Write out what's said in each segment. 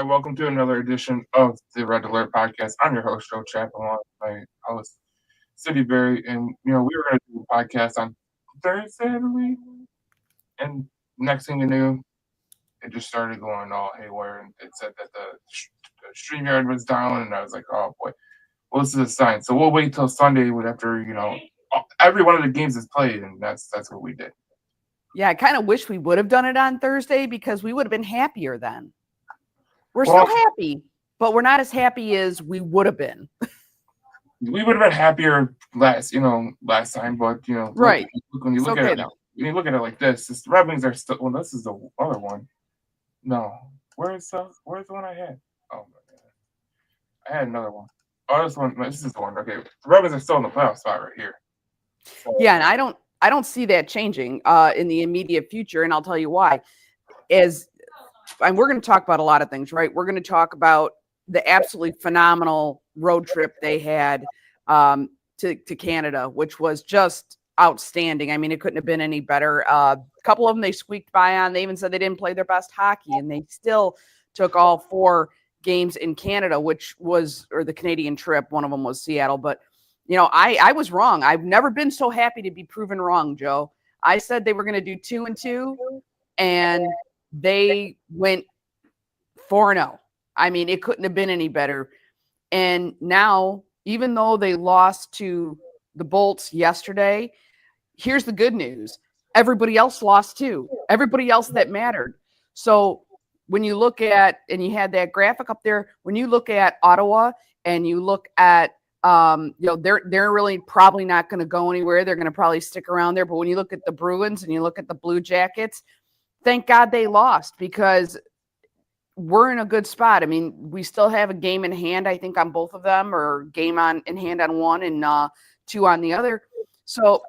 Hi, welcome to another edition of the Red Alert Podcast. I'm your host, Joe Chap, along with my host, City Berry. And, we were going to do a podcast on Thursday, I believe. And next thing you knew, it just started going all haywire. And it said that the StreamYard was down. And I was like, oh, boy, well, this is a sign. So we'll wait till Sunday after, every one of the games is played. And that's what we did. Yeah, I kind of wish we would have done it on Thursday because we would have been happier then. We're Well, still happy, but we're not as happy as we would have been. we would have been happier last time, but Right. when you It's look okay at it, though. when you look at it like this, the Red Wings are still. Well, this is the other one. No, where's the one I had? Oh my god, I had another one. Oh, this one. This is the one. Okay, the Red Wings are still in the playoff spot right here. So, Yeah, and I don't see that changing in the immediate future, and I'll tell you why. And we're going to talk about a lot of things, right? We're going to talk about the absolutely phenomenal road trip they had to Canada, which was just outstanding. I mean, it couldn't have been any better. A couple of them they squeaked by on. They even said they didn't play their best hockey, and they still took all 4 games in Canada, or the Canadian trip. One of them was Seattle, but I was wrong. I've never been so happy to be proven wrong, Joe. I said they were going to do 2-2, and they went 4-0. I mean, it couldn't have been any better. And now, even though they lost to the Bolts yesterday, here's the good news. Everybody else lost too. Everybody else that mattered. So when you look at, and you had that graphic up there, when you look at Ottawa and you look at, they're really probably not going to go anywhere. They're going to probably stick around there. But when you look at the Bruins and you look at the Blue Jackets, thank God they lost because we're in a good spot. I mean, we still have a game in hand, I think, on both of them, or game in hand on one and 2 on the other. So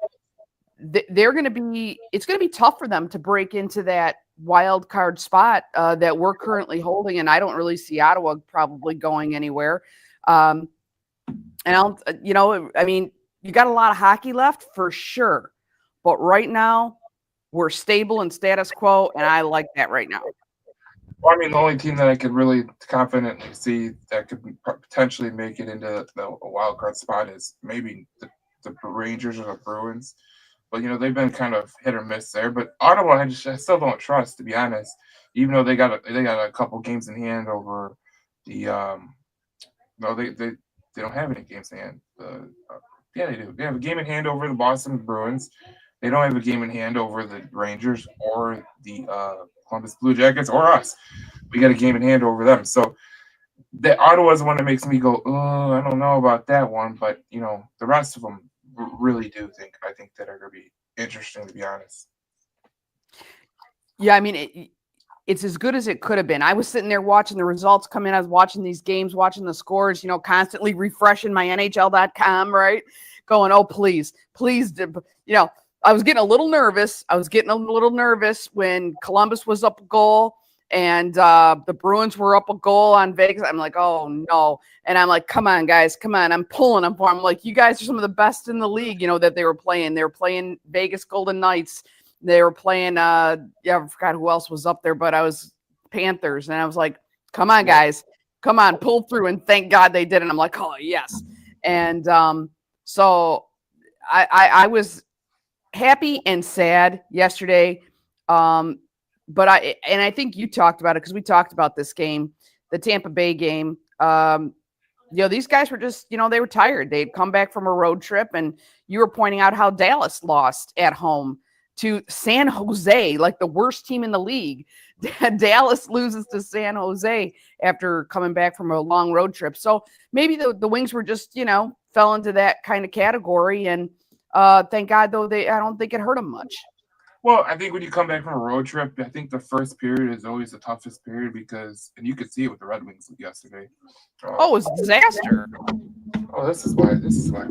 it's going to be tough for them to break into that wild card spot that we're currently holding. And I don't really see Ottawa probably going anywhere. And I mean, you got a lot of hockey left for sure. But right now, we're stable and status quo, and I like that right now. well, I mean, the only team that I could really confidently see that could potentially make it into the wild card spot is maybe the Rangers or the Bruins. But they've been kind of hit or miss there. But Ottawa, I still don't trust, to be honest. Even though they got a couple games in hand over the no, they don't have any games in hand. Yeah, they do. They have a game in hand over the Boston Bruins. They don't have a game in hand over the Rangers or the Columbus Blue Jackets or us. We got a game in hand over them. So the Ottawa is the one that makes me go, oh, I don't know about that one. But the rest of them really do I think that are going to be interesting, to be honest. Yeah, I mean, it's as good as it could have been. I was sitting there watching the results come in. I was watching these games, watching the scores, constantly refreshing my NHL.com, right? Going, oh, please. I was getting a little nervous. When Columbus was up a goal and the Bruins were up a goal on Vegas. I'm like, oh, no. And I'm like, come on, guys, come on. I'm pulling them for them. I'm like, you guys are some of the best in the league, that they were playing. They were playing Vegas Golden Knights. They were playing, I forgot who else was up there, but I was Panthers. And I was like, come on, guys, come on, pull through. And thank God they did. And I'm like, oh, yes. And so I was happy and sad yesterday. But I think you talked about it because we talked about this game, the Tampa Bay game. These guys were just, they were tired. They'd come back from a road trip, and you were pointing out how Dallas lost at home to San Jose, like the worst team in the league. Dallas loses to San Jose after coming back from a long road trip. So maybe the Wings were just, fell into that kind of category. And thank God, though, I don't think it hurt them much. Well, I think when you come back from a road trip, I think the first period is always the toughest period and you could see it with the Red Wings yesterday. It was a disaster. Oh, this is why.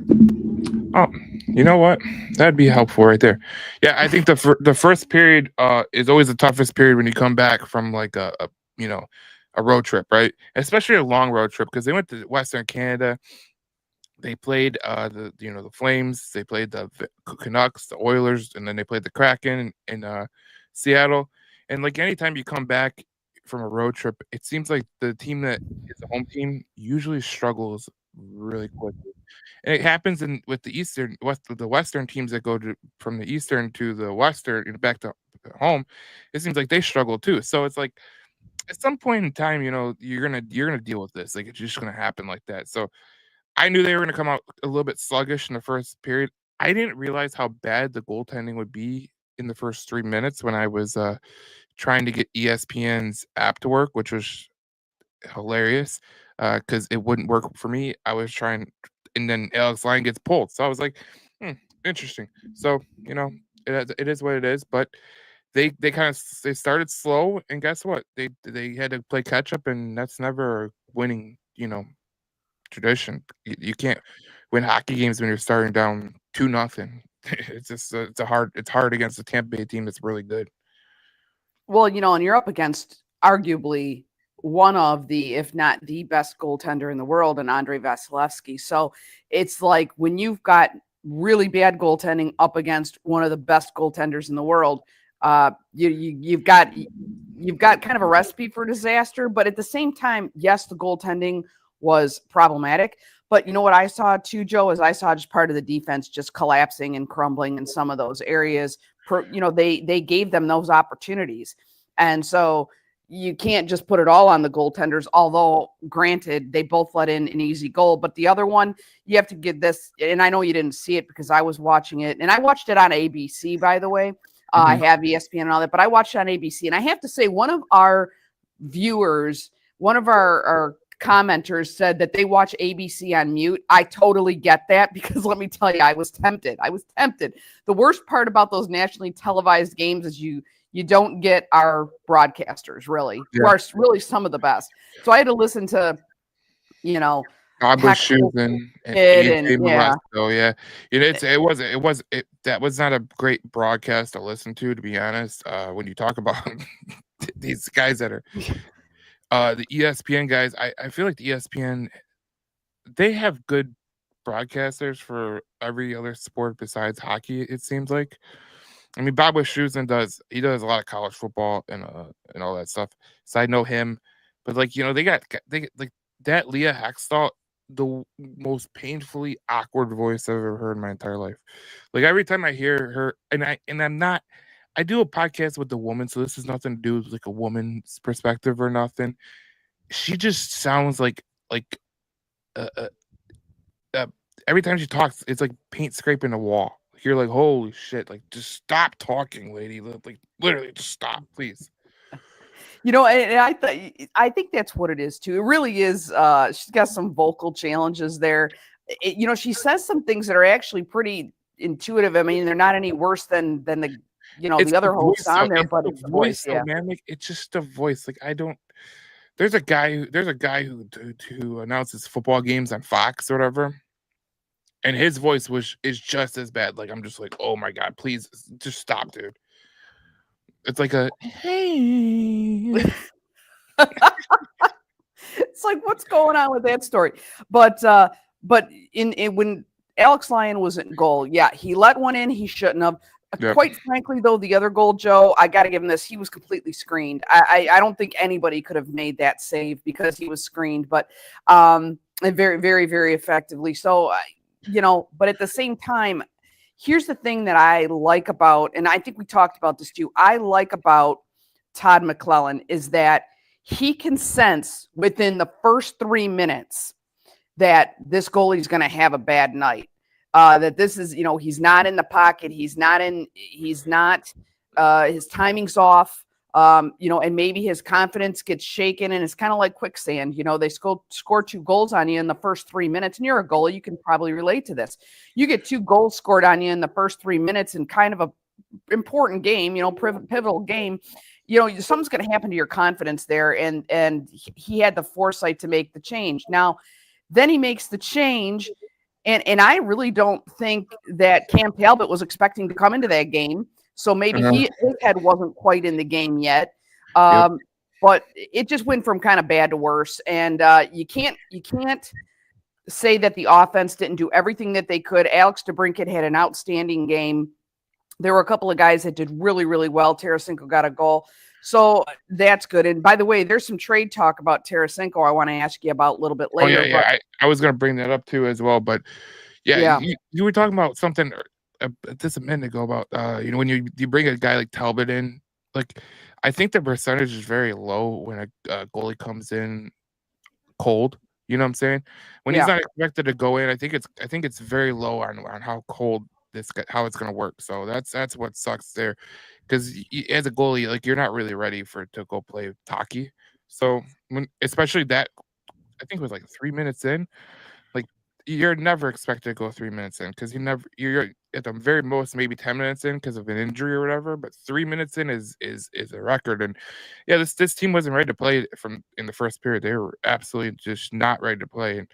Oh, you know what? That'd be helpful right there. Yeah, I think the first period is always the toughest period when you come back from like a road trip, right? Especially a long road trip because they went to Western Canada. They played the Flames. They played the Canucks, the Oilers, and then they played the Kraken in Seattle. And like anytime you come back from a road trip, it seems like the team that is the home team usually struggles really quickly. And it happens with the Western teams that go from the Eastern to the Western and back to home. It seems like they struggle too. So it's like at some point in time, you're gonna deal with this. Like it's just gonna happen like that. So I knew they were gonna come out a little bit sluggish in the first period. I didn't realize how bad the goaltending would be in the first 3 minutes when I was trying to get ESPN's app to work, which was hilarious because it wouldn't work for me. I was trying, and then Alex Lyon gets pulled. So I was like, interesting. So it is what it is. But they they started slow, and guess what? They had to play catch up, and that's never a winning tradition. You can't win hockey games when you're starting down 2-0. It's just it's hard against a Tampa Bay team that's really good. Well, and you're up against arguably one of the, if not the best goaltender in the world, and Andrei Vasilevsky. So it's like when you've got really bad goaltending up against one of the best goaltenders in the world, you've got kind of a recipe for disaster. But at the same time, yes, the goaltending was problematic. But you know what I saw too, Joe, is I saw just part of the defense just collapsing and crumbling in some of those areas. They gave them those opportunities. And so you can't just put it all on the goaltenders, although granted, they both let in an easy goal. But the other one, you have to get this, and I know you didn't see it because I was watching it, and I watched it on ABC, by the way. I have ESPN and all that, but I watched it on ABC. And I have to say, one of our viewers, one of our commenters said that they watch ABC on mute. I totally get that because let me tell you, I was tempted. The worst part about those nationally televised games is you don't get our broadcasters really, who are really some of the best. So I had to listen to, Bob Shooten and AJ Molesto, yeah. That was not a great broadcast to listen to be honest. When you talk about these guys that are the ESPN guys, I feel like the ESPN, they have good broadcasters for every other sport besides hockey, it seems like. I mean, Bob Wischusen does a lot of college football and all that stuff. So I know him, but they got that Leah Hextall, the most painfully awkward voice I've ever heard in my entire life. Like every time I hear her, I do a podcast with a woman, so this has nothing to do with like a woman's perspective or nothing. She just sounds like every time she talks, it's like paint scraping a wall. You're like, holy shit! Like, just stop talking, lady. Like, literally, just stop, please. And I think that's what it is too. It really is. She's got some vocal challenges there. She says some things that are actually pretty intuitive. I mean, they're not any worse than the the other hosts on there, but it's the voice. Yeah, man. Like, it's just a voice. Like, I don't. There's a guy who announces football games on Fox or whatever. And his voice is just as bad. Like, I'm just like, oh my God, please just stop, dude. It's like a hey. It's like, what's going on with that story? But when Alex Lyon was in goal, yeah, he let one in he shouldn't have. Yep. Quite frankly, though, the other goal, Joe, I got to give him this. He was completely screened. I don't think anybody could have made that save because he was screened, but and very, very, very effectively. So. But at the same time, here's the thing that I like about, and I think we talked about this too, I like about Todd McLellan is that he can sense within the first 3 minutes that this goalie's going to have a bad night. That this is, he's not in the pocket. He's not, his timing's off. And maybe his confidence gets shaken, and it's kind of like quicksand. They score 2 goals on you in the first 3 minutes, and you're a goalie. You can probably relate to this. You get 2 goals scored on you in the first 3 minutes in kind of a important game, pivotal game. Something's going to happen to your confidence there, and he had the foresight to make the change. Now, then he makes the change, and I really don't think that Cam Talbot was expecting to come into that game. So maybe his head wasn't quite in the game yet. But it just went from kind of bad to worse. And you can't say that the offense didn't do everything that they could. Alex DeBrincat had an outstanding game. There were a couple of guys that did really, really well. Tarasenko got a goal. So that's good. And by the way, there's some trade talk about Tarasenko I want to ask you about a little bit Oh later. yeah, yeah. I was gonna bring that up too as well, but yeah, Yeah. you were talking about something just a minute ago about when you bring a guy like Talbot in, like I think the percentage is very low when a goalie comes in cold. You know what I'm saying? When he's Yeah. not expected to go in, I think it's very low on how cold how it's gonna work. So that's what sucks there, because as a goalie, like you're not really ready to go play hockey. So especially that, I think it was like 3 minutes in, like you're never expected to go 3 minutes in because you're at the very most maybe 10 minutes in because of an injury or whatever. But 3 minutes in is a record. And yeah, this team wasn't ready to play from in the first period. They were absolutely just not ready to play. And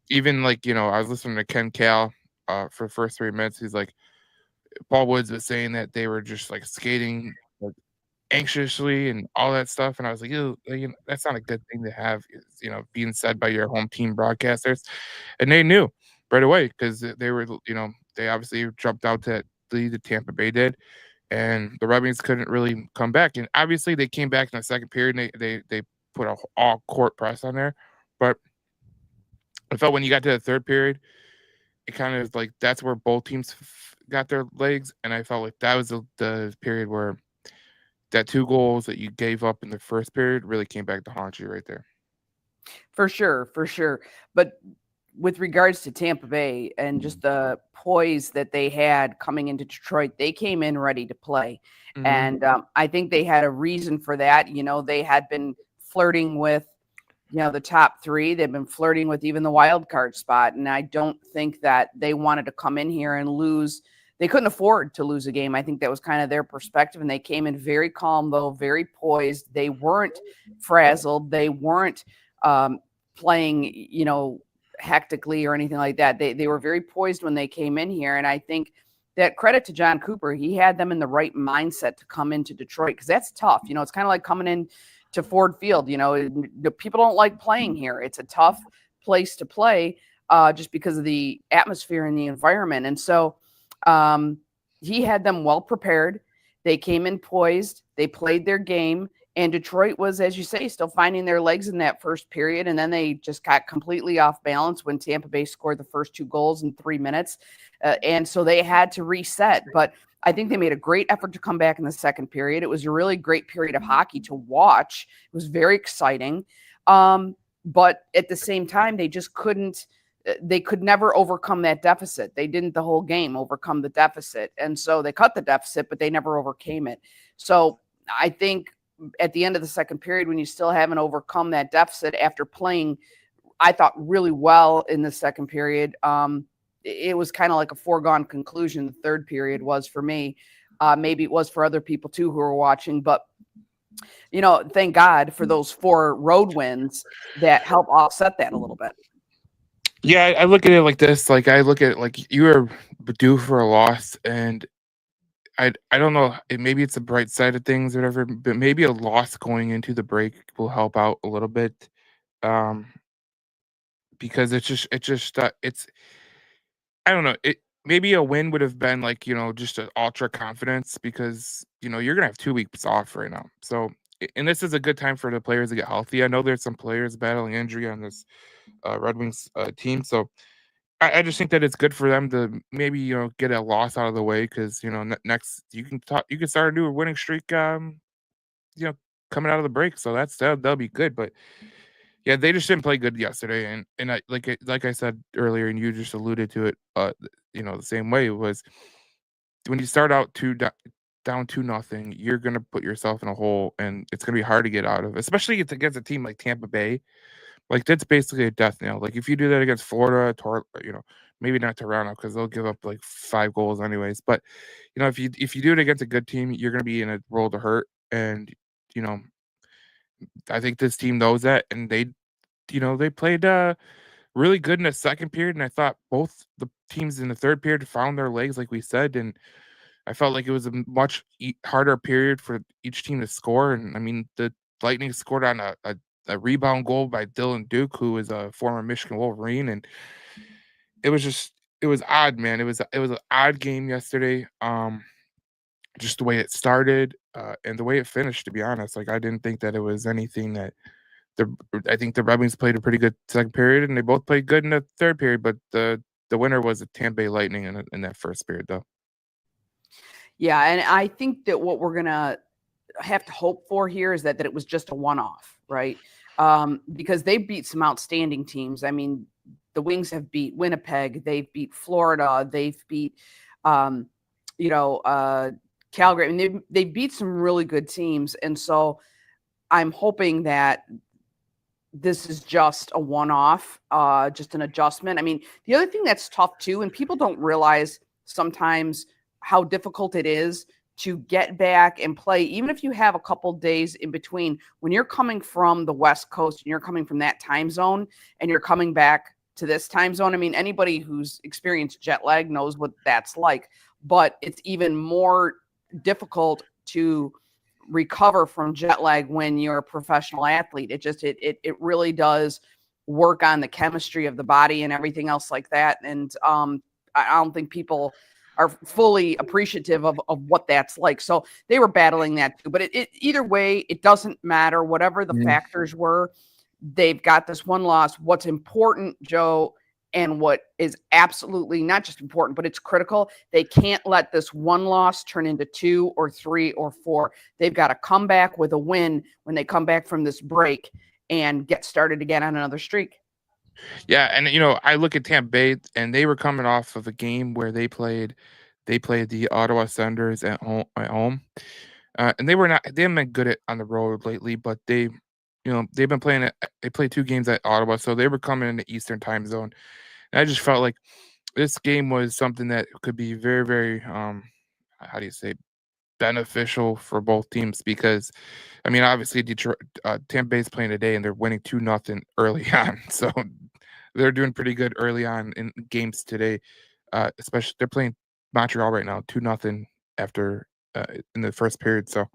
even like I was listening to Ken Cal for the first 3 minutes. He's like, Paul Woods was saying that they were just like skating like anxiously and all that stuff. And I was like, ew, that's not a good thing to have, being said by your home team broadcasters. And they knew right away because they were, they obviously jumped out to lead the Tampa Bay did, and the Red Wings couldn't really come back. And obviously they came back in the second period. And they put a all court press on there, but I felt when you got to the third period, it kind of like that's where both teams got their legs, and I felt like that was the period where that 2 goals that you gave up in the first period really came back to haunt you right there. For sure, for sure. But with regards to Tampa Bay and just the poise that they had coming into Detroit, they came in ready to play. Mhm. And I think they had a reason for that. They had been flirting with, the top 3. They've been flirting with even the wild card spot. And I don't think that they wanted to come in here and lose. They couldn't afford to lose a game. I think that was kind of their perspective. And they came in very calm, though, very poised. They weren't frazzled. They weren't playing, hectically or anything like that. They were very poised when they came in here. And I think that credit to John Cooper, he had them in the right mindset to come into Detroit, because that's tough. It's kind of like coming in to Ford Field. The people don't like playing here. It's a tough place to play just because of the atmosphere and the environment. And so he had them well prepared. They came in poised. They played their game. And Detroit was, as you say, still finding their legs in that first period. And then they just got completely off balance when Tampa Bay scored the first 2 goals in 3 minutes. And so they had to reset. But I think they made a great effort to come back in the second period. It was a really great period of hockey to watch. It was very exciting. But at the same time, they just couldn't. They could never overcome that deficit. They didn't the whole game overcome the deficit. And so they cut the deficit, but they never overcame it. So I think at the end of the second period, when you still haven't overcome that deficit after playing, I thought, really well in the second period, it was kind of like a foregone conclusion. The third period was for me. Maybe it was for other people too who were watching, but thank God for those 4 road wins that help offset that a little bit. Yeah, I look at it like this. Like I look at it like you were due for a loss, and I don't know. Maybe it's a bright side of things or whatever, but maybe a loss going into the break will help out a little bit, um, because it's I don't know. It maybe a win would have been like just an ultra confidence because you're gonna have 2 weeks off right now. So and this is a good time for the players to get healthy. I know there's some players battling injury on this Red Wings team, so I just think that it's good for them to maybe get a loss out of the way because next you can start a new winning streak you know coming out of the break, so that'll be good. But yeah, they just didn't play good yesterday, and like I said earlier, and you just alluded to it the same way was when you start out down 2-0, you're gonna put yourself in a hole, and it's gonna be hard to get out of, especially against a team like Tampa Bay. Like, that's basically a death nail. Like, if you do that against Florida, maybe not Toronto because they'll give up like 5 goals anyways. But if you do it against a good team, you're gonna be in a world of hurt. And you know, I think this team knows that, and they played really good in the second period. And I thought both the teams in the third period found their legs, like we said, and I felt like it was a much harder period for each team to score. And I mean, the Lightning scored on a rebound goal by Dylan Duke, who is a former Michigan Wolverine, and it was odd, man. It was an odd game yesterday. Just the way it started. and the way it finished, to be honest, like I didn't think that it was anything that I think the Red Wings played a pretty good second period, and they both played good in the third period. But the winner was the Tampa Bay Lightning in that first period, though. Yeah, and I think that what we're gonna have to hope for here is that it was just a one-off, right? Because they beat some outstanding teams. I mean, the Wings have beat Winnipeg, they've beat Florida, they've beat, Calgary. I mean, they beat some really good teams, and so I'm hoping that this is just a one-off, just an adjustment. I mean, the other thing that's tough too, and people don't realize sometimes how difficult it is to get back and play, even if you have a couple days in between. When you're coming from the West Coast and you're coming from that time zone and you're coming back to this time zone, I mean, anybody who's experienced jet lag knows what that's like, but it's even more difficult to recover from jet lag when you're a professional athlete. It really does work on the chemistry of the body and everything else like that. And I don't think people are fully appreciative of what that's like. So they were battling that too. But it either way, it doesn't matter. Whatever the factors were, they've got this one loss. What's important, Joe, and what is absolutely not just important, but it's critical, they can't let this one loss turn into 2 or 3 or 4. They've got to come back with a win when they come back from this break and get started again on another streak. Yeah, and I look at Tampa Bay, and they were coming off of a game where they played the Ottawa Senators at home, and they haven't been good on the road lately, but they've been playing it. They played 2 games at Ottawa, so they were coming in the Eastern time zone. And I just felt like this game was something that could be very, very how do you say, beneficial for both teams, because I mean, obviously Detroit, Tampa Bay's playing today and they're winning 2-0 early on, so they're doing pretty good early on in games today. Especially they're playing Montreal right now 2-0 after in the first period, so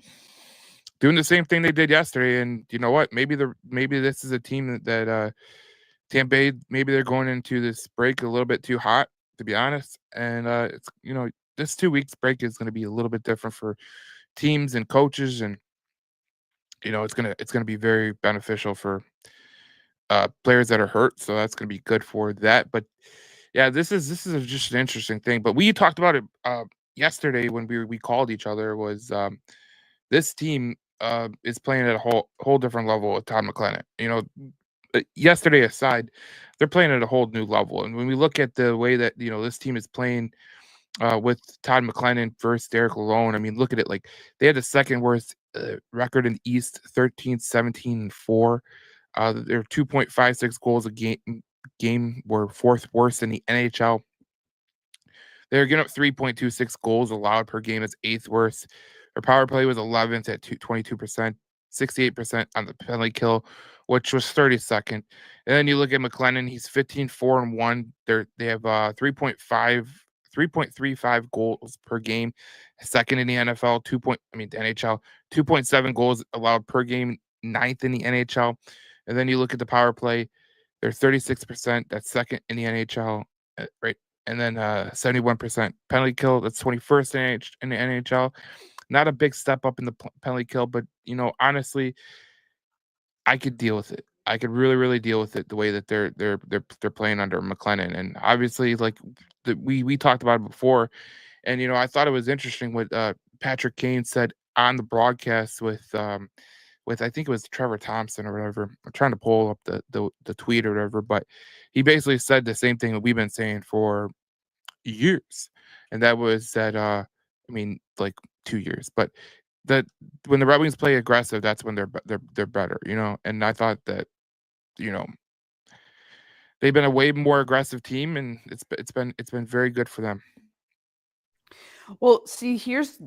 doing the same thing they did yesterday. And you know what? Maybe this is a team that Tampa Bay, maybe they're going into this break a little bit too hot, to be honest. And it's this 2 weeks break is going to be a little bit different for teams and coaches, and it's gonna be very beneficial for players that are hurt. So that's gonna be good for that. But yeah, this is just an interesting thing. But we talked about it yesterday when we called each other. Was this team is playing at a whole different level with Todd McLennan. Yesterday aside, they're playing at a whole new level. And when we look at the way that this team is playing with Todd McLennan versus Derek Lalonde, I mean, look at it. Like, they had the second worst record in the East, 13, 17, and 4. Their 2.56 goals a game were 4th worst in the NHL. They're getting up 3.26 goals allowed per game. That's 8th worst. Their power play was 11th at 22%, 68% on the penalty kill, which was 32nd. And then you look at McLennan, he's 15-4-1. They have 3.35 goals per game, second in the NFL. The NHL, 2.7 goals allowed per game, 9th in the NHL. And then you look at the power play, they're 36%. That's second in the NHL, right? And then 71% penalty kill. That's 21st in the NHL. Not a big step up in the penalty kill, but honestly, I could deal with it. I could really, really deal with it the way that they're playing under McLennan. And obviously, like we talked about it before, and I thought it was interesting what Patrick Kane said on the broadcast with I think it was Trevor Thompson or whatever. I'm trying to pull up the tweet or whatever, but he basically said the same thing that we've been saying for years, and that was that like 2 years, but that when the Red Wings play aggressive, that's when they're better, And I thought that they've been a way more aggressive team, and it's been very good for them. Well, see, here's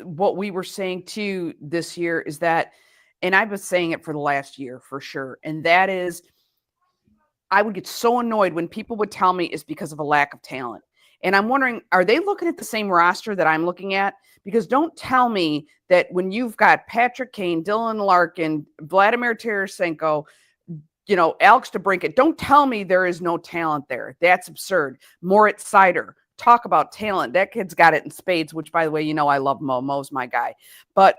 what we were saying too this year is that, and I've been saying it for the last year for sure, and that is, I would get so annoyed when people would tell me it's because of a lack of talent. And I'm wondering, are they looking at the same roster that I'm looking at? Because don't tell me that when you've got Patrick Kane, Dylan Larkin, Vladimir Tarasenko, Alex DeBrincat, don't tell me there is no talent there. That's absurd. Moritz Seider, talk about talent. That kid's got it in spades, which, by the way, I love Mo. Mo's my guy. But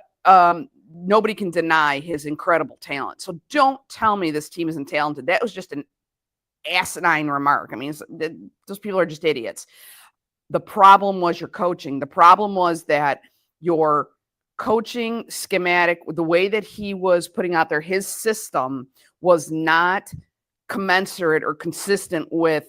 nobody can deny his incredible talent. So don't tell me this team isn't talented. That was just an asinine remark. I mean, those people are just idiots. The problem was your coaching. The problem was that your coaching schematic, the way that he was putting out there, his system was not commensurate or consistent with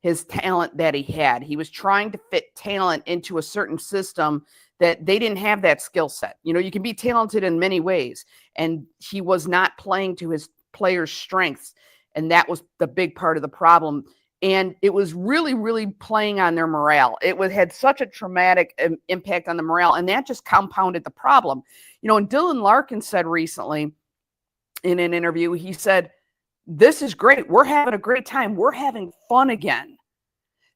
his talent that he had. He was trying to fit talent into a certain system that they didn't have that skill set. You can be talented in many ways, and he was not playing to his players' strengths. And that was the big part of the problem. And it was really, really playing on their morale. It had such a traumatic impact on the morale, and that just compounded the problem. And Dylan Larkin said recently in an interview, he said, "This is great. We're having a great time. We're having fun again."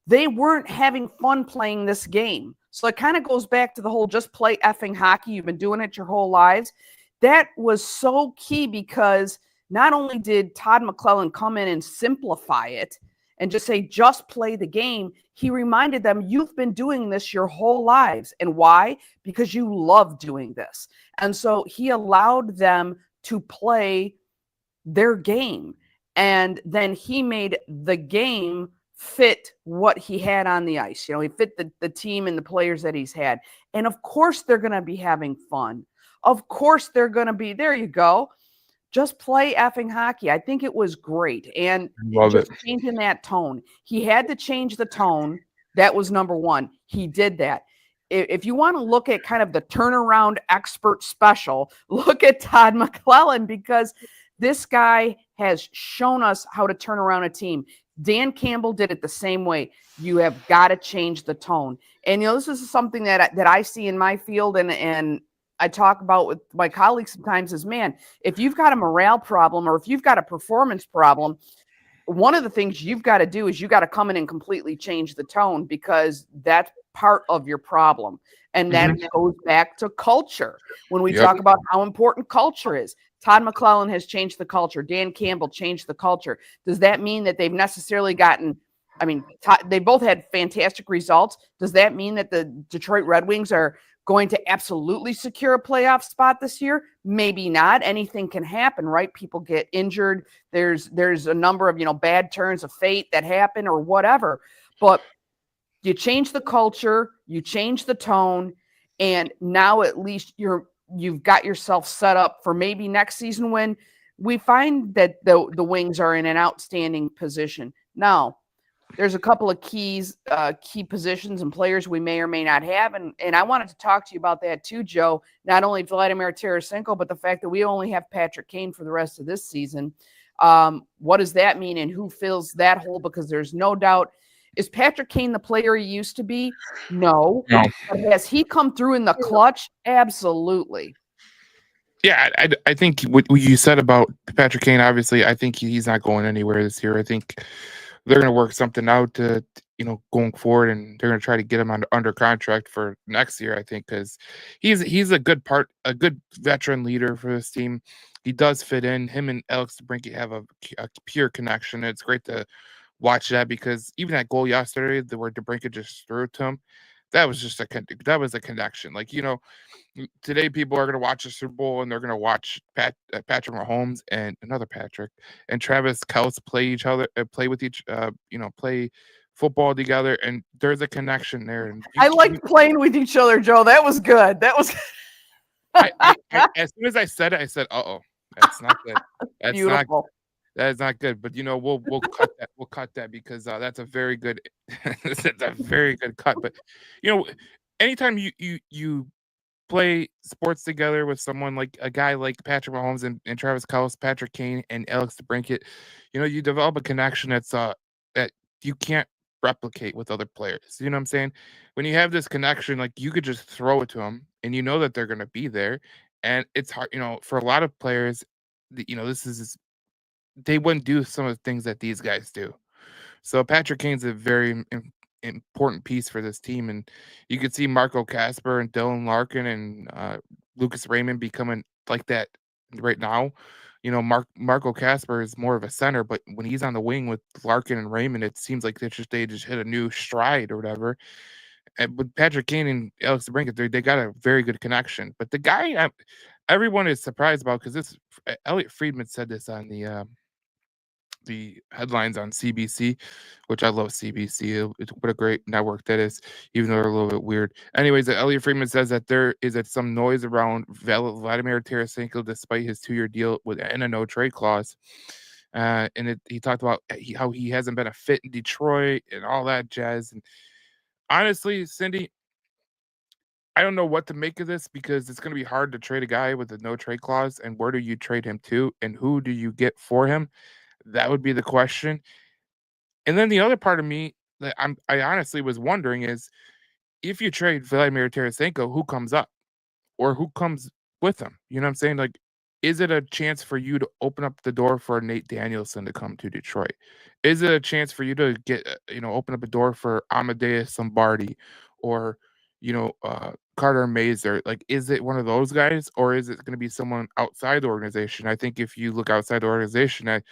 They weren't having fun playing this game. So it kind of goes back to the whole just play effing hockey. You've been doing it your whole lives. That was so key, because not only did Todd McClellan come in and simplify it and just say, just play the game, he reminded them, you've been doing this your whole lives. And why? Because you love doing this. And so he allowed them to play their game. And then he made the game fit what he had on the ice. He fit the team and the players that he's had. And of course, they're going to be having fun. Of course, they're going to be, there you go. Just play effing hockey. I think it was great. And just changing that tone. He had to change the tone. That was number one. He did that. If you want to look at kind of the turnaround expert special, look at Todd McClellan, because this guy has shown us how to turn around a team. Dan Campbell did it the same way. You have got to change the tone. And, this is something that I see in my field, and I talk about with my colleagues sometimes is, man, if you've got a morale problem or if you've got a performance problem, one of the things you've got to do is you got to come in and completely change the tone, because that's part of your problem. And that goes back to culture. When we talk about how important culture is, Todd McClellan has changed the culture. Dan Campbell changed the culture. Does that mean that they've necessarily gotten, they both had fantastic results. Does that mean that the Detroit Red Wings are going to absolutely secure a playoff spot this year? Maybe not. Anything can happen, right? People get injured. There's a number of, bad turns of fate that happen or whatever. But you change the culture, you change the tone, and now at least you've got yourself set up for maybe next season when we find that the Wings are in an outstanding position. Now, there's a couple of key positions and players we may or may not have. And I wanted to talk to you about that too, Joe. Not only Vladimir Tarasenko, but the fact that we only have Patrick Kane for the rest of this season. What does that mean, and who fills that hole? Because there's no doubt. Is Patrick Kane the player he used to be? No. But has he come through in the clutch? Absolutely. Yeah, I think what you said about Patrick Kane, obviously, I think he's not going anywhere this year. I think they're going to work something out to, going forward, and they're going to try to get him under contract for next year, I think, because he's a good veteran leader for this team. He does fit in. Him and Alex DeBrincat have a pure connection. It's great to watch that, because even that goal yesterday, where DeBrincat just threw it to him, that was a connection. Like, today people are going to watch the Super Bowl and they're going to watch Patrick Mahomes and another Patrick and Travis Kelce play football together, and there's a connection there. And I liked playing with each other, Joe. That was good. That was. As soon as I said it, I said, "Uh-oh, that's not good. That's beautiful. That is not good." But we'll cut that. We'll cut that, because that's a very good. That's a very good cut. But anytime you play sports together with someone like a guy like Patrick Mahomes and Travis Kelce, Patrick Kane, and Alex DeBrincat, you develop a connection that you can't replicate with other players. You know what I'm saying? When you have this connection, like, you could just throw it to them, and that they're going to be there. And it's hard, for a lot of players, they wouldn't do some of the things that these guys do. So Patrick Kane's a very important piece for this team, and you could see Marco Casper and Dylan Larkin and Lucas Raymond becoming like that right now. Marco Casper is more of a center, but when he's on the wing with Larkin and Raymond, it seems like they just hit a new stride or whatever. And with Patrick Kane and Alex DeBrincat, they got a very good connection. But the guy everyone is surprised about, because this Elliot Friedman said this on the headlines on CBC, which I love CBC. What a great network that is, even though they're a little bit weird. Anyways, Elliot Friedman says that there is some noise around Vladimir Tarasenko despite his 2-year deal and a no trade clause. He talked about how he hasn't been a fit in Detroit and all that jazz. And honestly, Cindy, I don't know what to make of this, because it's going to be hard to trade a guy with a no trade clause. And where do you trade him to? And who do you get for him? That would be the question. And then the other part of me that I honestly was wondering is, if you trade Vladimir Tarasenko, who comes up or who comes with him? You know what I'm saying? Like, is it a chance for you to open up the door for Nate Danielson to come to Detroit? Is it a chance for you to get, open up a door for Amadeus Lombardi or, Carter Mazer? Like, is it one of those guys, or is it going to be someone outside the organization? I think if you look outside the organization,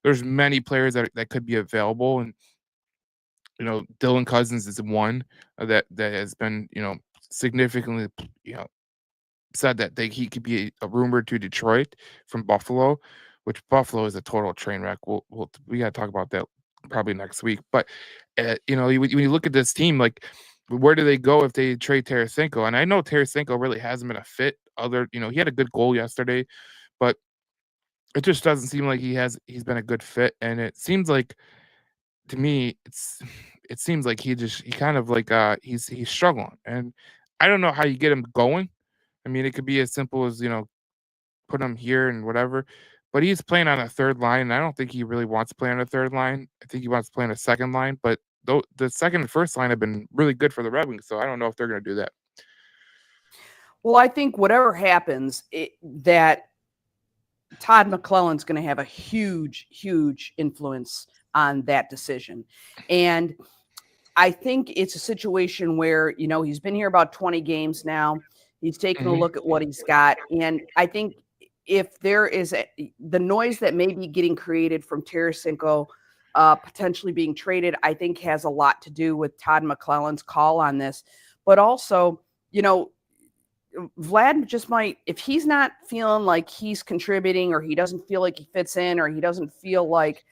there's many players that could be available. And, Dylan Cousins is one that has been, significantly, said that he could be a rumor to Detroit from Buffalo, which Buffalo is a total train wreck. We got to talk about that probably next week. But, when you look at this team, like, where do they go if they trade Tarasenko? And I know Tarasenko really hasn't been a fit. He had a good goal yesterday, but it just doesn't seem like he's been a good fit. And it seems like, to me, it seems like he kind of like he's struggling. And I don't know how you get him going. I mean, it could be as simple as, put him here and whatever, but he's playing on a third line, and I don't think he really wants to play on a third line. I think he wants to play on a second line, but the second and first line have been really good for the Red Wings, so I don't know if they're going to do that. Well, I think whatever happens, that Todd McClellan's going to have a huge, huge influence on that decision. And I think it's a situation where, he's been here about 20 games now. He's taken a look at what he's got. And I think if there is the noise that may be getting created from Tarasenko potentially being traded, I think has a lot to do with Todd McClellan's call on this. But also, Vlad just might, if he's not feeling like he's contributing, or he doesn't feel like he fits in, or he doesn't feel like,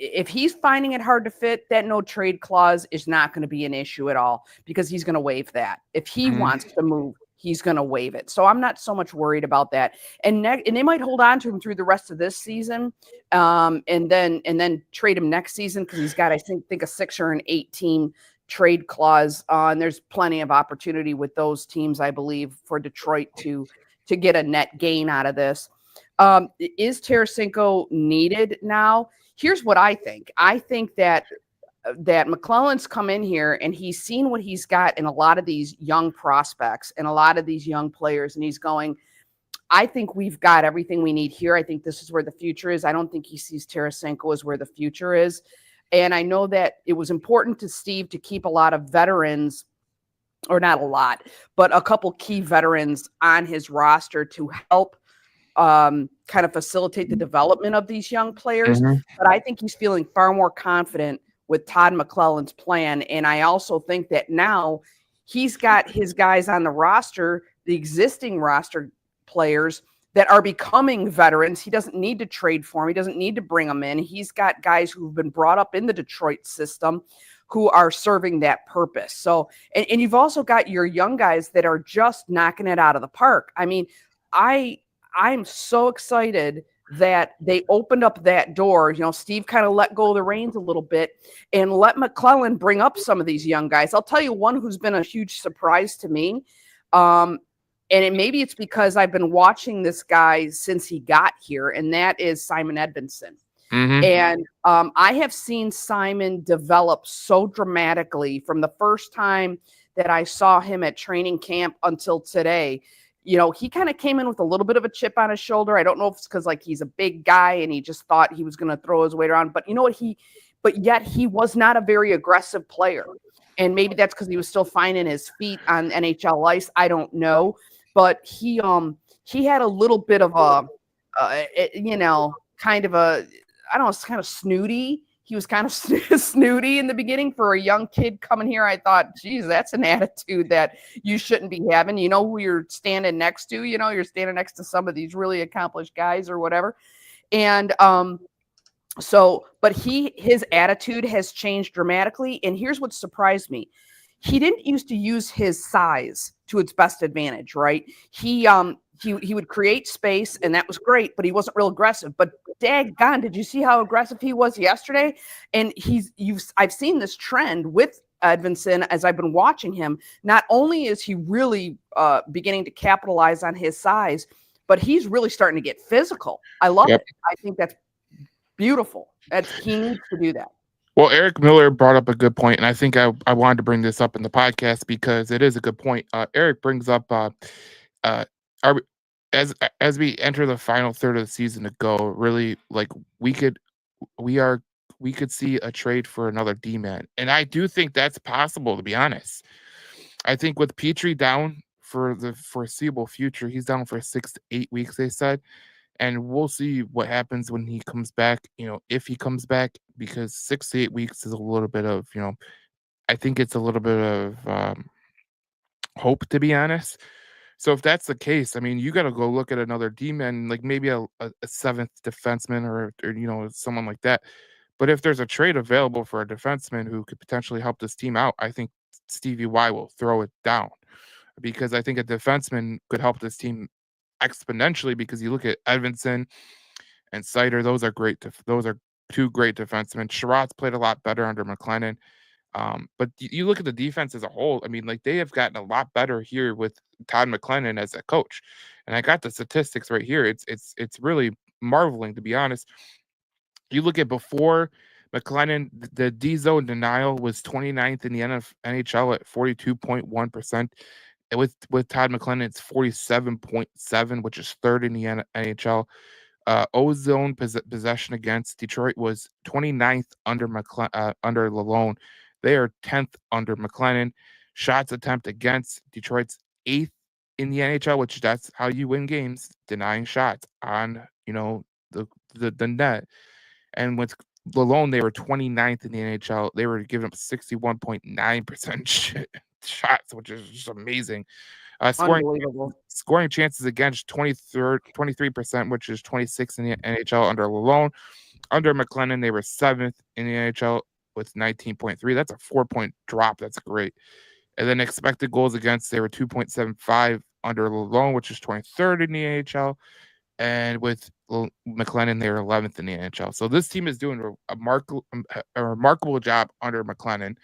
if he's finding it hard to fit, that no trade clause is not going to be an issue at all, because he's going to waive that. If he wants to move, he's going to waive it. So I'm not so much worried about that. And they might hold on to him through the rest of this season, and then trade him next season, because he's got, I think a 6 or an 8 team trade clause. And there's plenty of opportunity with those teams, I believe, for Detroit to get a net gain out of this. Is Tarasenko needed now? Here's what I think. I think that McClellan's come in here and he's seen what he's got in a lot of these young prospects and a lot of these young players. And he's going, I think we've got everything we need here. I think this is where the future is. I don't think he sees Tarasenko as where the future is. And I know that it was important to Steve to keep a lot of veterans, or not a lot, but a couple key veterans on his roster to help kind of facilitate the development of these young players. But I think he's feeling far more confident with Todd McClellan's plan. And I also think that now he's got his guys on the roster, the existing roster players that are becoming veterans. He doesn't need to trade for them. He doesn't need to bring them in. He's got guys who've been brought up in the Detroit system who are serving that purpose. So, and you've also got your young guys that are just knocking it out of the park. I mean, I'm so excited that they opened up that door. Steve kind of let go of the reins a little bit and let McClellan bring up some of these young guys. I'll tell you one who's been a huge surprise to me. And maybe it's because I've been watching this guy since he got here, and that is Simon Edvinsson. And I have seen Simon develop so dramatically from the first time that I saw him at training camp until today. He kind of came in with a little bit of a chip on his shoulder. I don't know if it's because he's a big guy and he just thought he was going to throw his weight around. But yet he was not a very aggressive player. And maybe that's because he was still finding his feet on NHL ice. I don't know. But he he had a little bit of a, kind of a, I don't know, it's kind of snooty. He was kind of snooty in the beginning for a young kid coming here. I thought, geez, that's an attitude that you shouldn't be having. You know who you're standing next to? You're standing next to some of these really accomplished guys or whatever. And but his attitude has changed dramatically. And here's what surprised me. He didn't used to use his size to its best advantage, right? He would create space, and that was great, but he wasn't real aggressive. But daggone, did you see how aggressive he was yesterday? And I've seen this trend with Edvinsson as I've been watching him. Not only is he really beginning to capitalize on his size, but he's really starting to get physical. I love it. I think that's beautiful. He needs to do that. Well, Eric Miller brought up a good point, and I think I wanted to bring this up in the podcast because it is a good point. Eric brings up as we enter the final third of the season to go, really like we could see a trade for another D-man, and I do think that's possible. To be honest, I think with Petrie down for the foreseeable future, he's down for 6 to 8 weeks. They said. And we'll see what happens when he comes back, if he comes back, because 6 to 8 weeks is a little bit of, I think it's a little bit of hope, to be honest. So if that's the case, I mean, you got to go look at another D-man, like maybe a seventh defenseman or someone like that. But if there's a trade available for a defenseman who could potentially help this team out, I think Stevie Y will throw it down because I think a defenseman could help this team exponentially because you look at Edvinsson and Seider, those are great. Those are two great defensemen. Sherrod's played a lot better under McLennan. But you look at the defense as a whole. I mean, like they have gotten a lot better here with Todd McLennan as a coach. And I got the statistics right here. It's really marveling, to be honest. You look at before McLennan, the D zone denial was 29th in the NHL at 42.1%. With Todd McLennan, it's 47.7, which is third in the NHL. O-zone possession against Detroit was 29th under Lalonde. They are 10th under McLennan. Shots attempt against Detroit's 8th in the NHL, which that's how you win games, denying shots on the net. And with Lalonde, they were 29th in the NHL. They were giving up 61.9% shots, which is just amazing. Scoring chances against 23%, which is 26th in the NHL under Lalonde. Under McLennan, they were 7th in the NHL with 19.3. That's a 4-point drop. That's great. And then expected goals against, they were 2.75 under Lalonde, which is 23rd in the NHL. And with McLennan, they were 11th in the NHL. So this team is doing a remarkable job under McLennan.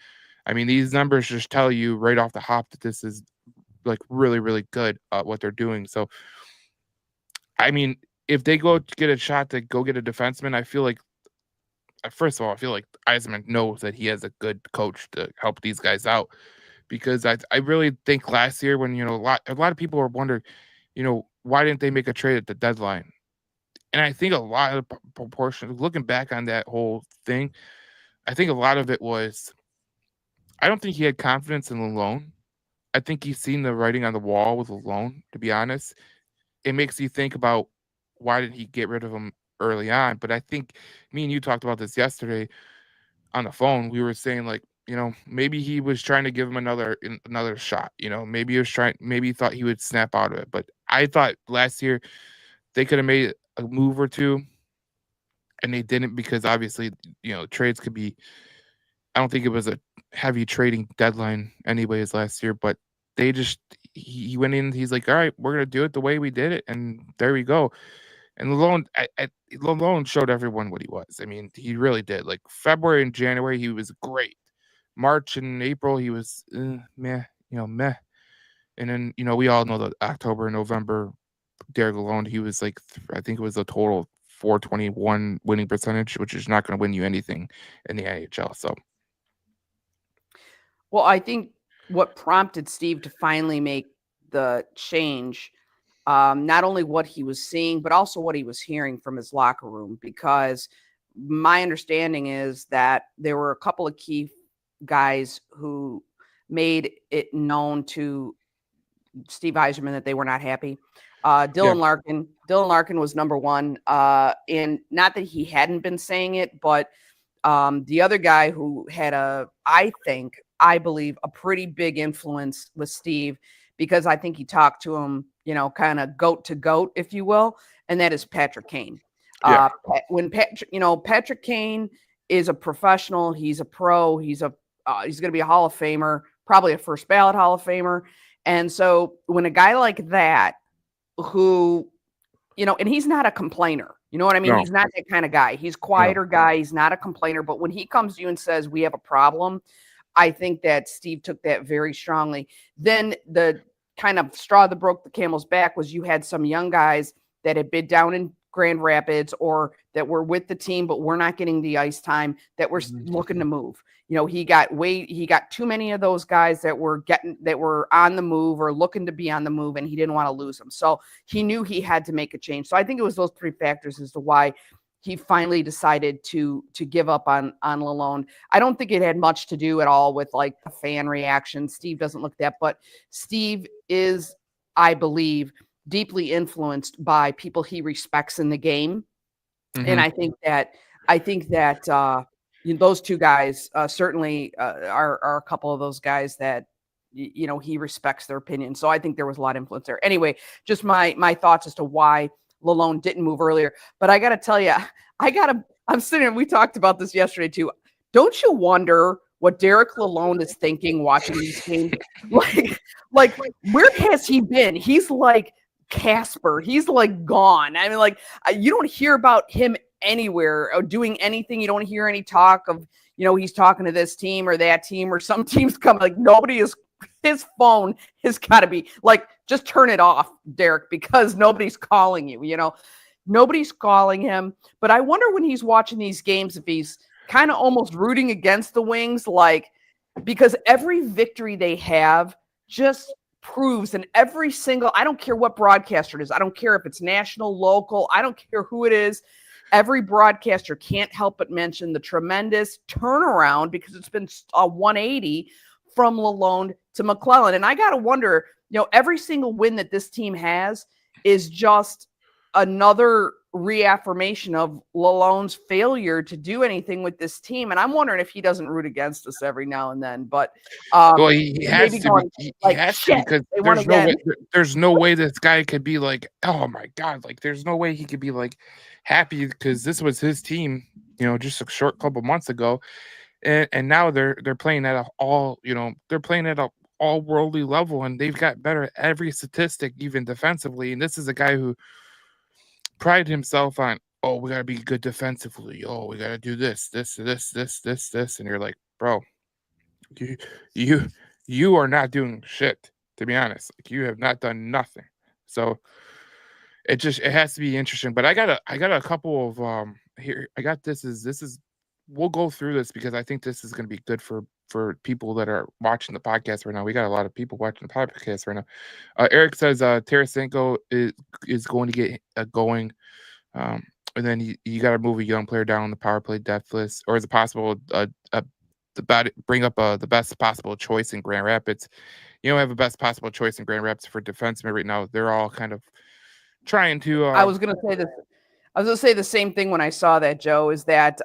I mean, these numbers just tell you right off the hop that this is like really, really good at what they're doing. So, I mean, if they go to get a shot to go get a defenseman, I feel like, first of all, I feel like Yzerman knows that he has a good coach to help these guys out. Because I really think last year when, a lot of people were wondering, why didn't they make a trade at the deadline? And I think a lot of proportion, looking back on that whole thing, I think a lot of it was, I don't think he had confidence in Lalonde. I think he's seen the writing on the wall with Lalonde, to be honest. It makes you think about why did he get rid of him early on. But I think me and you talked about this yesterday on the phone. We were saying like, maybe he was trying to give him another shot. Maybe he thought he would snap out of it. But I thought last year they could have made a move or two, and they didn't because obviously, trades could be. I don't think it was a heavy trading deadline anyways last year, but he went in. He's like, all right, we're gonna do it the way we did it, and there we go. And Lalonde showed everyone what he was. I mean, he really did. Like February and January, he was great. March and April, he was meh. And then we all know that October and November, Derek Lalonde, he was like, I think it was a total 421 winning percentage, which is not going to win you anything in the NHL. So, well, I think what prompted Steve to finally make the change, not only what he was seeing, but also what he was hearing from his locker room, because my understanding is that there were a couple of key guys who made it known to Steve Yzerman that they were not happy. Dylan Larkin was number one. And not that he hadn't been saying it, but the other guy who had I believe, a pretty big influence was Steve, because I think he talked to him, kind of goat to goat, if you will, and that is Patrick Kane. Yeah. When Patrick Kane is a professional, he's a pro, he's going to be a Hall of Famer, probably a first ballot Hall of Famer. And so when a guy like that, who, and he's not a complainer, you know what I mean? No. He's not that kind of guy. He's quieter guy. He's not a complainer. But when he comes to you and says, we have a problem, I think that Steve took that very strongly. Then the kind of straw that broke the camel's back was you had some young guys that had been down in Grand Rapids or that were with the team, but we're not getting the ice time, that were looking to move. He got too many of those guys that were on the move or looking to be on the move, and he didn't want to lose them. So he knew he had to make a change. So I think it was those three factors as to why he finally decided to give up on Lalonde. I don't think it had much to do at all with like the fan reaction. Steve doesn't look that, but Steve is, I believe, deeply influenced by people he respects in the game. Mm-hmm. And I think that those two guys certainly are a couple of those guys that, he respects their opinion. So I think there was a lot of influence there. Anyway, just my thoughts as to why Lalonde didn't move earlier. But I got to tell you, I'm sitting and we talked about this yesterday too. Don't you wonder what Derek Lalonde is thinking watching these games? like where has he been? He's like Casper. He's like gone. I mean, like you don't hear about him anywhere or doing anything. You don't hear any talk of, he's talking to this team or that team, or some teams come, like nobody is, his phone has got to be like, just turn it off, Derek, because nobody's calling you, nobody's calling him. But I wonder when he's watching these games, if he's kind of almost rooting against the Wings, like, because every victory they have just proves, and every single, I don't care what broadcaster it is. I don't care if it's national, local. I don't care who it is. Every broadcaster can't help but mention the tremendous turnaround, because it's been a 180 from Lalonde to McClellan. And I got to wonder, every single win that this team has is just another reaffirmation of Lalonde's failure to do anything with this team. And I'm wondering if he doesn't root against us every now and then. But well, he has to. Going, he has to, because there's no way this guy could be like, oh my God, like there's no way he could be like happy, because this was his team, just a short couple months ago. And now they're playing at all worldly level, and they've got better at every statistic, even defensively. And this is a guy who prided himself on, oh, we gotta be good defensively. Oh, we gotta do this. And you're like, bro, you are not doing shit, to be honest. Like, you have not done nothing. So it has to be interesting. But I got a couple of here. I got this is we'll go through this, because I think this is going to be good for people that are watching the podcast right now. We got a lot of people watching the podcast right now. Eric says Tarasenko is going to get going, and then you got to move a young player down the power play depth list, or is it possible bring up the best possible choice in Grand Rapids? You don't have a best possible choice in Grand Rapids for defensemen right now. They're all kind of trying to. I was going to say this. I was going to say the same thing when I saw that, Joe, is that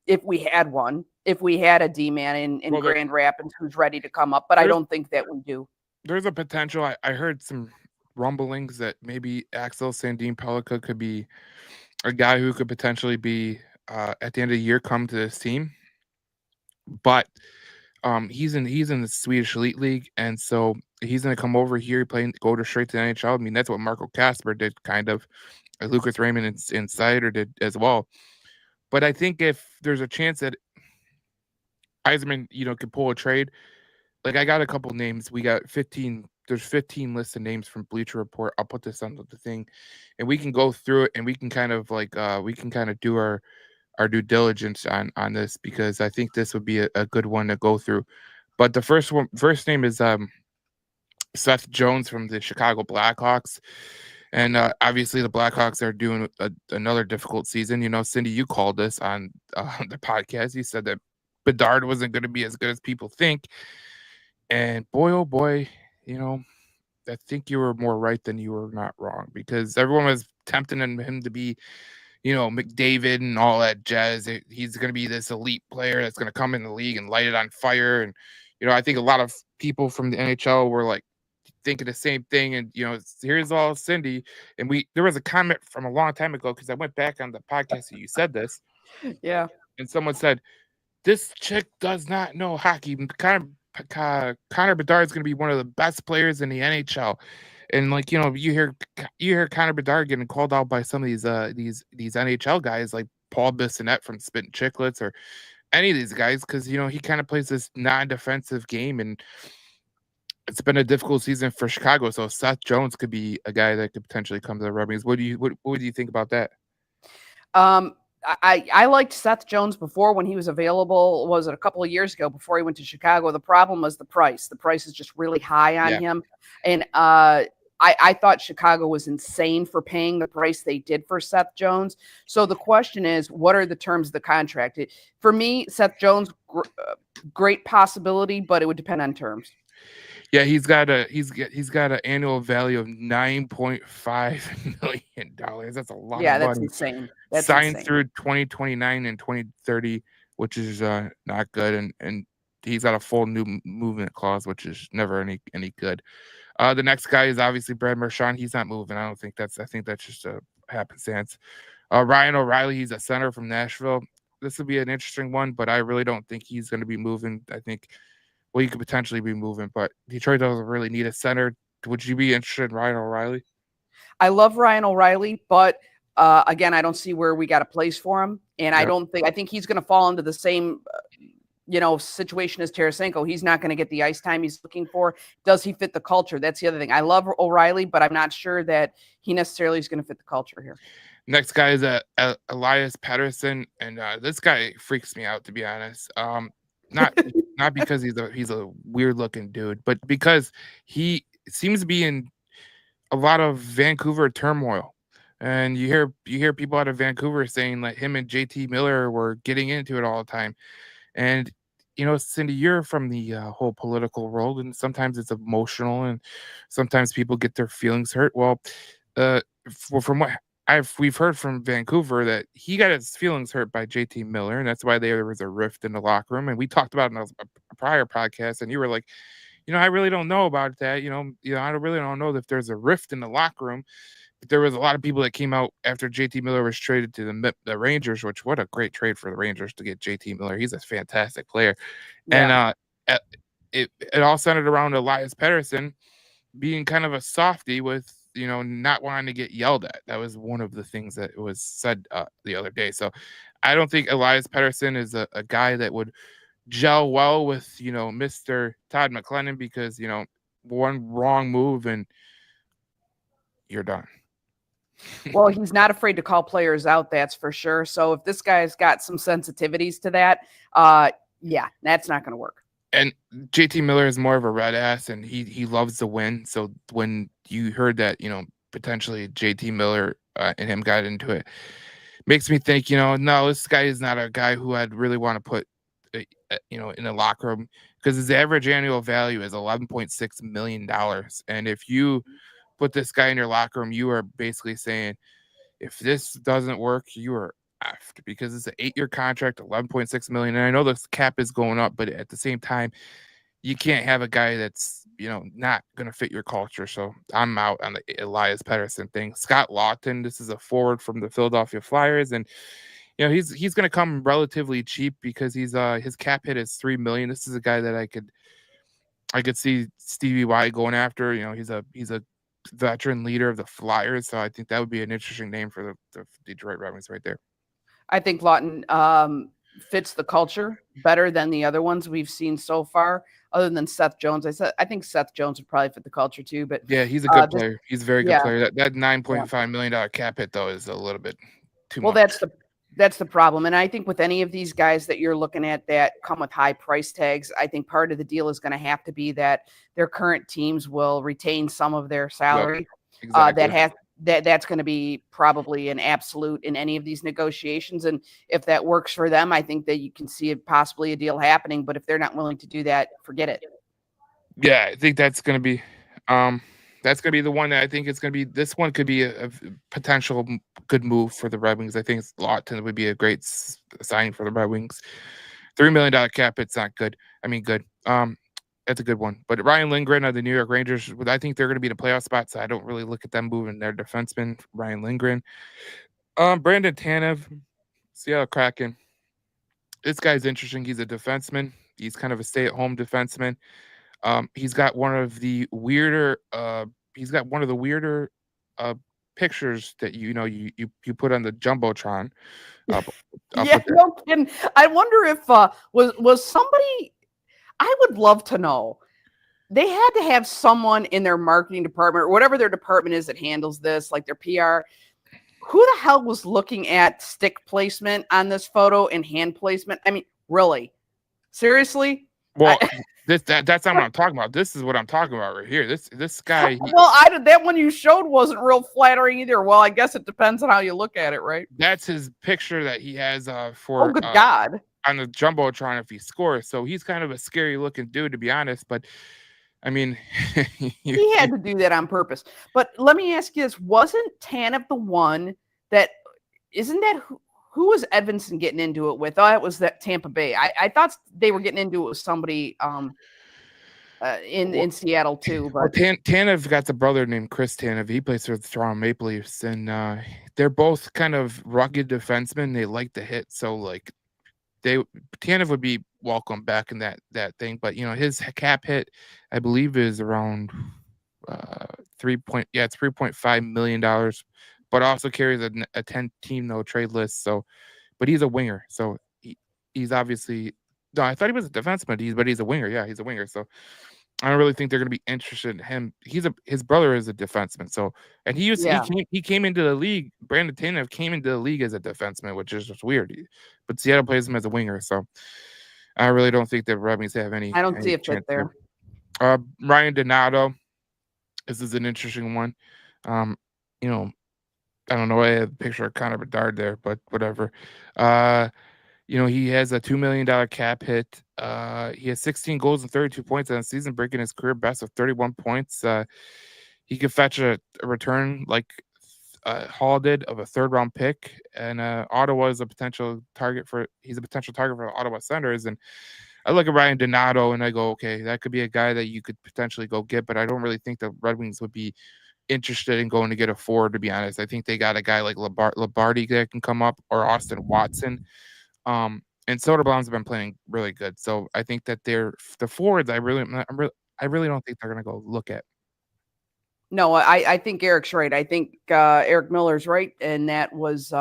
if we had a D-man in Grand Rapids who's ready to come up, but I don't think that we do. There's a potential. I heard some rumblings that maybe Axel Sandin Pellikka could be a guy who could potentially be at the end of the year come to this team. But he's in the Swedish Elite League, and so he's going to come over here, go straight to the NHL. I mean, that's what Marco Kasper did, kind of. Lucas Raymond and Seider did as well. But I think if there's a chance that Yzerman, could pull a trade, like I got a couple names. We got 15. There's 15 lists of names from Bleacher Report. I'll put this on the thing, and we can go through it, and we can kind of do our due diligence on this, because I think this would be a good one to go through. But the first name is Seth Jones from the Chicago Blackhawks. And obviously the Blackhawks are doing another difficult season. Cindy, you called this on the podcast. You said that Bedard wasn't going to be as good as people think. And boy, oh boy, I think you were more right than you were not wrong, because everyone was tempting him to be, McDavid and all that jazz. He's going to be this elite player that's going to come in the league and light it on fire. And, I think a lot of people from the NHL were like thinking the same thing. And, here's all Cindy. And there was a comment from a long time ago, because I went back on the podcast and you said this. Yeah. And someone said, this chick does not know hockey. Connor Bedard is going to be one of the best players in the NHL. And you hear Connor Bedard getting called out by some of these NHL guys like Paul Bissonnette from Spittin' Chicklets, or any of these guys, because he kind of plays this non-defensive game, and it's been a difficult season for Chicago. So Seth Jones could be a guy that could potentially come to the Red Wings. What do you think about that? I liked Seth Jones before when he was available. Was it a couple of years ago before he went to Chicago? The problem was the price. The price is just really high on him. And I thought Chicago was insane for paying the price they did for Seth Jones. So the question is, what are the terms of the contract? For me, Seth Jones, great possibility, but it would depend on terms. Yeah, he's got an annual value of $9.5 million. That's a lot of money. Yeah, that's insane. That's signed insane. Through 2029 and 2030, which is not good. And he's got a full new movement clause, which is never any good. The next guy is obviously Brad Marchand. He's not moving. I think that's just a happenstance. Ryan O'Reilly, he's a center from Nashville. This will be an interesting one, but I really don't think he's going to be moving. I think, well, he could potentially be moving, but Detroit doesn't really need a center. Would you be interested in Ryan O'Reilly? I love Ryan O'Reilly, but again, I don't see where we got a place for him. And I think he's going to fall into the same, situation as Tarasenko. He's not going to get the ice time he's looking for. Does he fit the culture? That's the other thing. I love O'Reilly, but I'm not sure that he necessarily is going to fit the culture here. Next guy is Elias Pettersson, and this guy freaks me out, to be honest. Not because he's a weird looking dude, but because he seems to be in a lot of Vancouver turmoil. And you hear people out of Vancouver saying that him and JT Miller were getting into it all the time. And Cindy, you're from the whole political world, and sometimes it's emotional, and sometimes people get their feelings hurt. Well, from what we've heard from Vancouver, that he got his feelings hurt by JT Miller, and that's why there was a rift in the locker room. And we talked about it in a prior podcast, and you were like, I really don't know about that. I really don't know if there's a rift in the locker room. But there was a lot of people that came out after JT Miller was traded to the Rangers, which, what a great trade for the Rangers to get JT Miller. He's a fantastic player. Yeah. And it all centered around Elias Pettersson being kind of a softie with, not wanting to get yelled at. That was one of the things that was said the other day. So I don't think Elias Pettersson is a guy that would gel well with, Mr. Todd McLennan, because, one wrong move and you're done. Well, he's not afraid to call players out, that's for sure. So if this guy's got some sensitivities to that, that's not going to work. And JT Miller is more of a red ass, and he loves to win. So when you heard that, potentially JT Miller and him got into it, makes me think, no, this guy is not a guy who I'd really want to put, in a locker room, because his average annual value is $11.6 million. And if you put this guy in your locker room, you are basically saying, if this doesn't work, you are effed, because it's an 8-year contract, $11.6 million. And I know the cap is going up, but at the same time, you can't have a guy that's, not going to fit your culture. So I'm out on the Elias Pettersson thing. Scott Lawton, this is a forward from the Philadelphia Flyers, and he's going to come relatively cheap, because his cap hit is $3 million. This is a guy that I could see Stevie Y going after. He's a veteran leader of the Flyers, so I think that would be an interesting name for the Detroit Red Wings right there. I think Lawton fits the culture better than the other ones we've seen so far, other than Seth Jones. I think Seth Jones would probably fit the culture too. But yeah, he's a good player. He's a very good player. That $9.5 million cap hit, though, is a little bit too much. Well, that's the problem. And I think with any of these guys that you're looking at that come with high price tags, I think part of the deal is going to have to be that their current teams will retain some of their salary. Yep, exactly. That's going to be probably an absolute in any of these negotiations. And if that works for them, I think that you can see it possibly a deal happening. But if they're not willing to do that, forget it. Yeah, I think that's going to be That's going to be the one that I think it's going to be. This one could be a potential good move for the Red Wings. I think Lawton would be a great signing for the Red Wings. $3 million cap, it's not good. I mean, good. That's a good one. But Ryan Lindgren of the New York Rangers, I think they're going to be in a playoff spot, so I don't really look at them moving their defenseman, Ryan Lindgren. Brandon Tanev, Seattle Kraken. This guy's interesting. He's a defenseman. He's kind of a stay-at-home defenseman. He's got one of the weirder pictures that you put on the jumbotron. Yeah, no kidding. I wonder if was somebody. I would love to know. They had to have someone in their marketing department or whatever their department is that handles this, like their PR. Who the hell was looking at stick placement on this photo and hand placement? I mean, really? Seriously? Well, that's not what I'm talking about. This is what I'm talking about right here. This guy. That one you showed wasn't real flattering either. Well, I guess it depends on how you look at it, right? That's his picture that he has for. Oh, good God. On the jumbotron if he scores. So he's kind of a scary looking dude, to be honest. But I mean, he had to do that on purpose. But let me ask you this: wasn't Tanev the one that? Isn't that who was Edvinsson getting into it with? Oh, it was that Tampa Bay. I thought they were getting into it with somebody in Seattle too. But Tanev got the brother named Chris Tanev. He plays for the Toronto Maple Leafs, and they're both kind of rugged defensemen. They like to hit, so like. Tanev would be welcome back in that thing, but his cap hit, I believe, is around $3.5 million, but also carries a 10-team no trade list. So, but he's a winger, so he's obviously no. I thought he was a defenseman, but he's a winger. Yeah, he's a winger. So I don't really think they're going to be interested in him. His brother is a defenseman. So, and he came into the league. Brandon Tanev came into the league as a defenseman, which is just weird. But Seattle plays him as a winger. So I really don't think the Red Wings have any. I don't see a fit there. Ryan Donato. This is an interesting one. I don't know. I have a picture of Connor Bedard there, but whatever. He has a $2 million cap hit. He has 16 goals and 32 points on the season, breaking his career best of 31 points. He could fetch a return like Hall did of a third-round pick, and Ottawa is a potential target for. He's a potential target for Ottawa Senators, and I look at Ryan Donato and I go, okay, that could be a guy that you could potentially go get, but I don't really think the Red Wings would be interested in going to get a forward. To be honest, I think they got a guy like Labardi that can come up, or Austin Watson. And Soderblom's been playing really good, so I think that they're the forwards. I really don't think they're gonna go look at. No, I think Eric's right. I think Eric Miller's right, and that was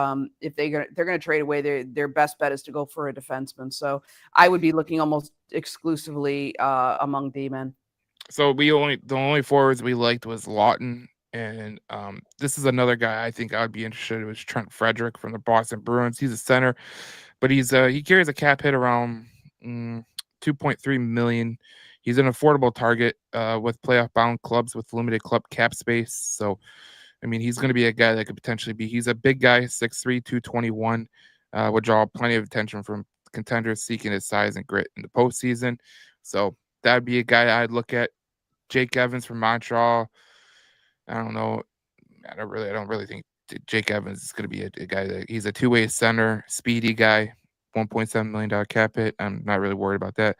if they're gonna trade away, their best bet is to go for a defenseman. So I would be looking almost exclusively among D-men. So the only forwards we liked was Lawton, and this is another guy I think I would be interested in. Was Trent Frederick from the Boston Bruins. He's a center, but he carries a cap hit around $2.3 million. He's an affordable target with playoff-bound clubs with limited club cap space. So, I mean, he's going to be a guy that could potentially be. He's a big guy, 6'3", 221, would draw plenty of attention from contenders seeking his size and grit in the postseason. So that would be a guy I'd look at. Jake Evans from Montreal. I don't know. I don't really think Jake Evans is going to be a guy that he's a two-way center, speedy guy, $1.7 million cap hit. I'm not really worried about that.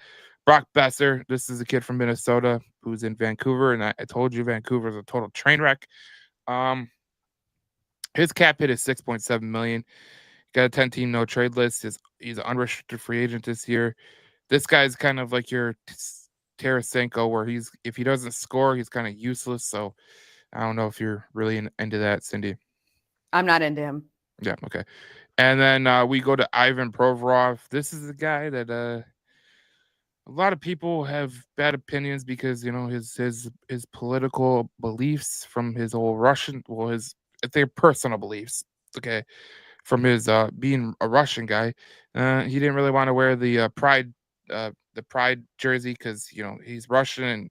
Brock Besser, this is a kid from Minnesota who's in Vancouver, and I told you Vancouver is a total train wreck. His cap hit is $6.7 million. Got a 10-team no trade list. He's an unrestricted free agent this year. This guy's kind of like your Tarasenko, where if he doesn't score, he's kind of useless. So I don't know if you're really into that, Cindy. I'm not into him. Yeah, okay. And then we go to Ivan Provorov. This is a guy that a lot of people have bad opinions because his political beliefs from his whole Russian, they're personal beliefs. Okay, from his being a Russian guy, he didn't really want to wear the pride jersey because he's Russian, and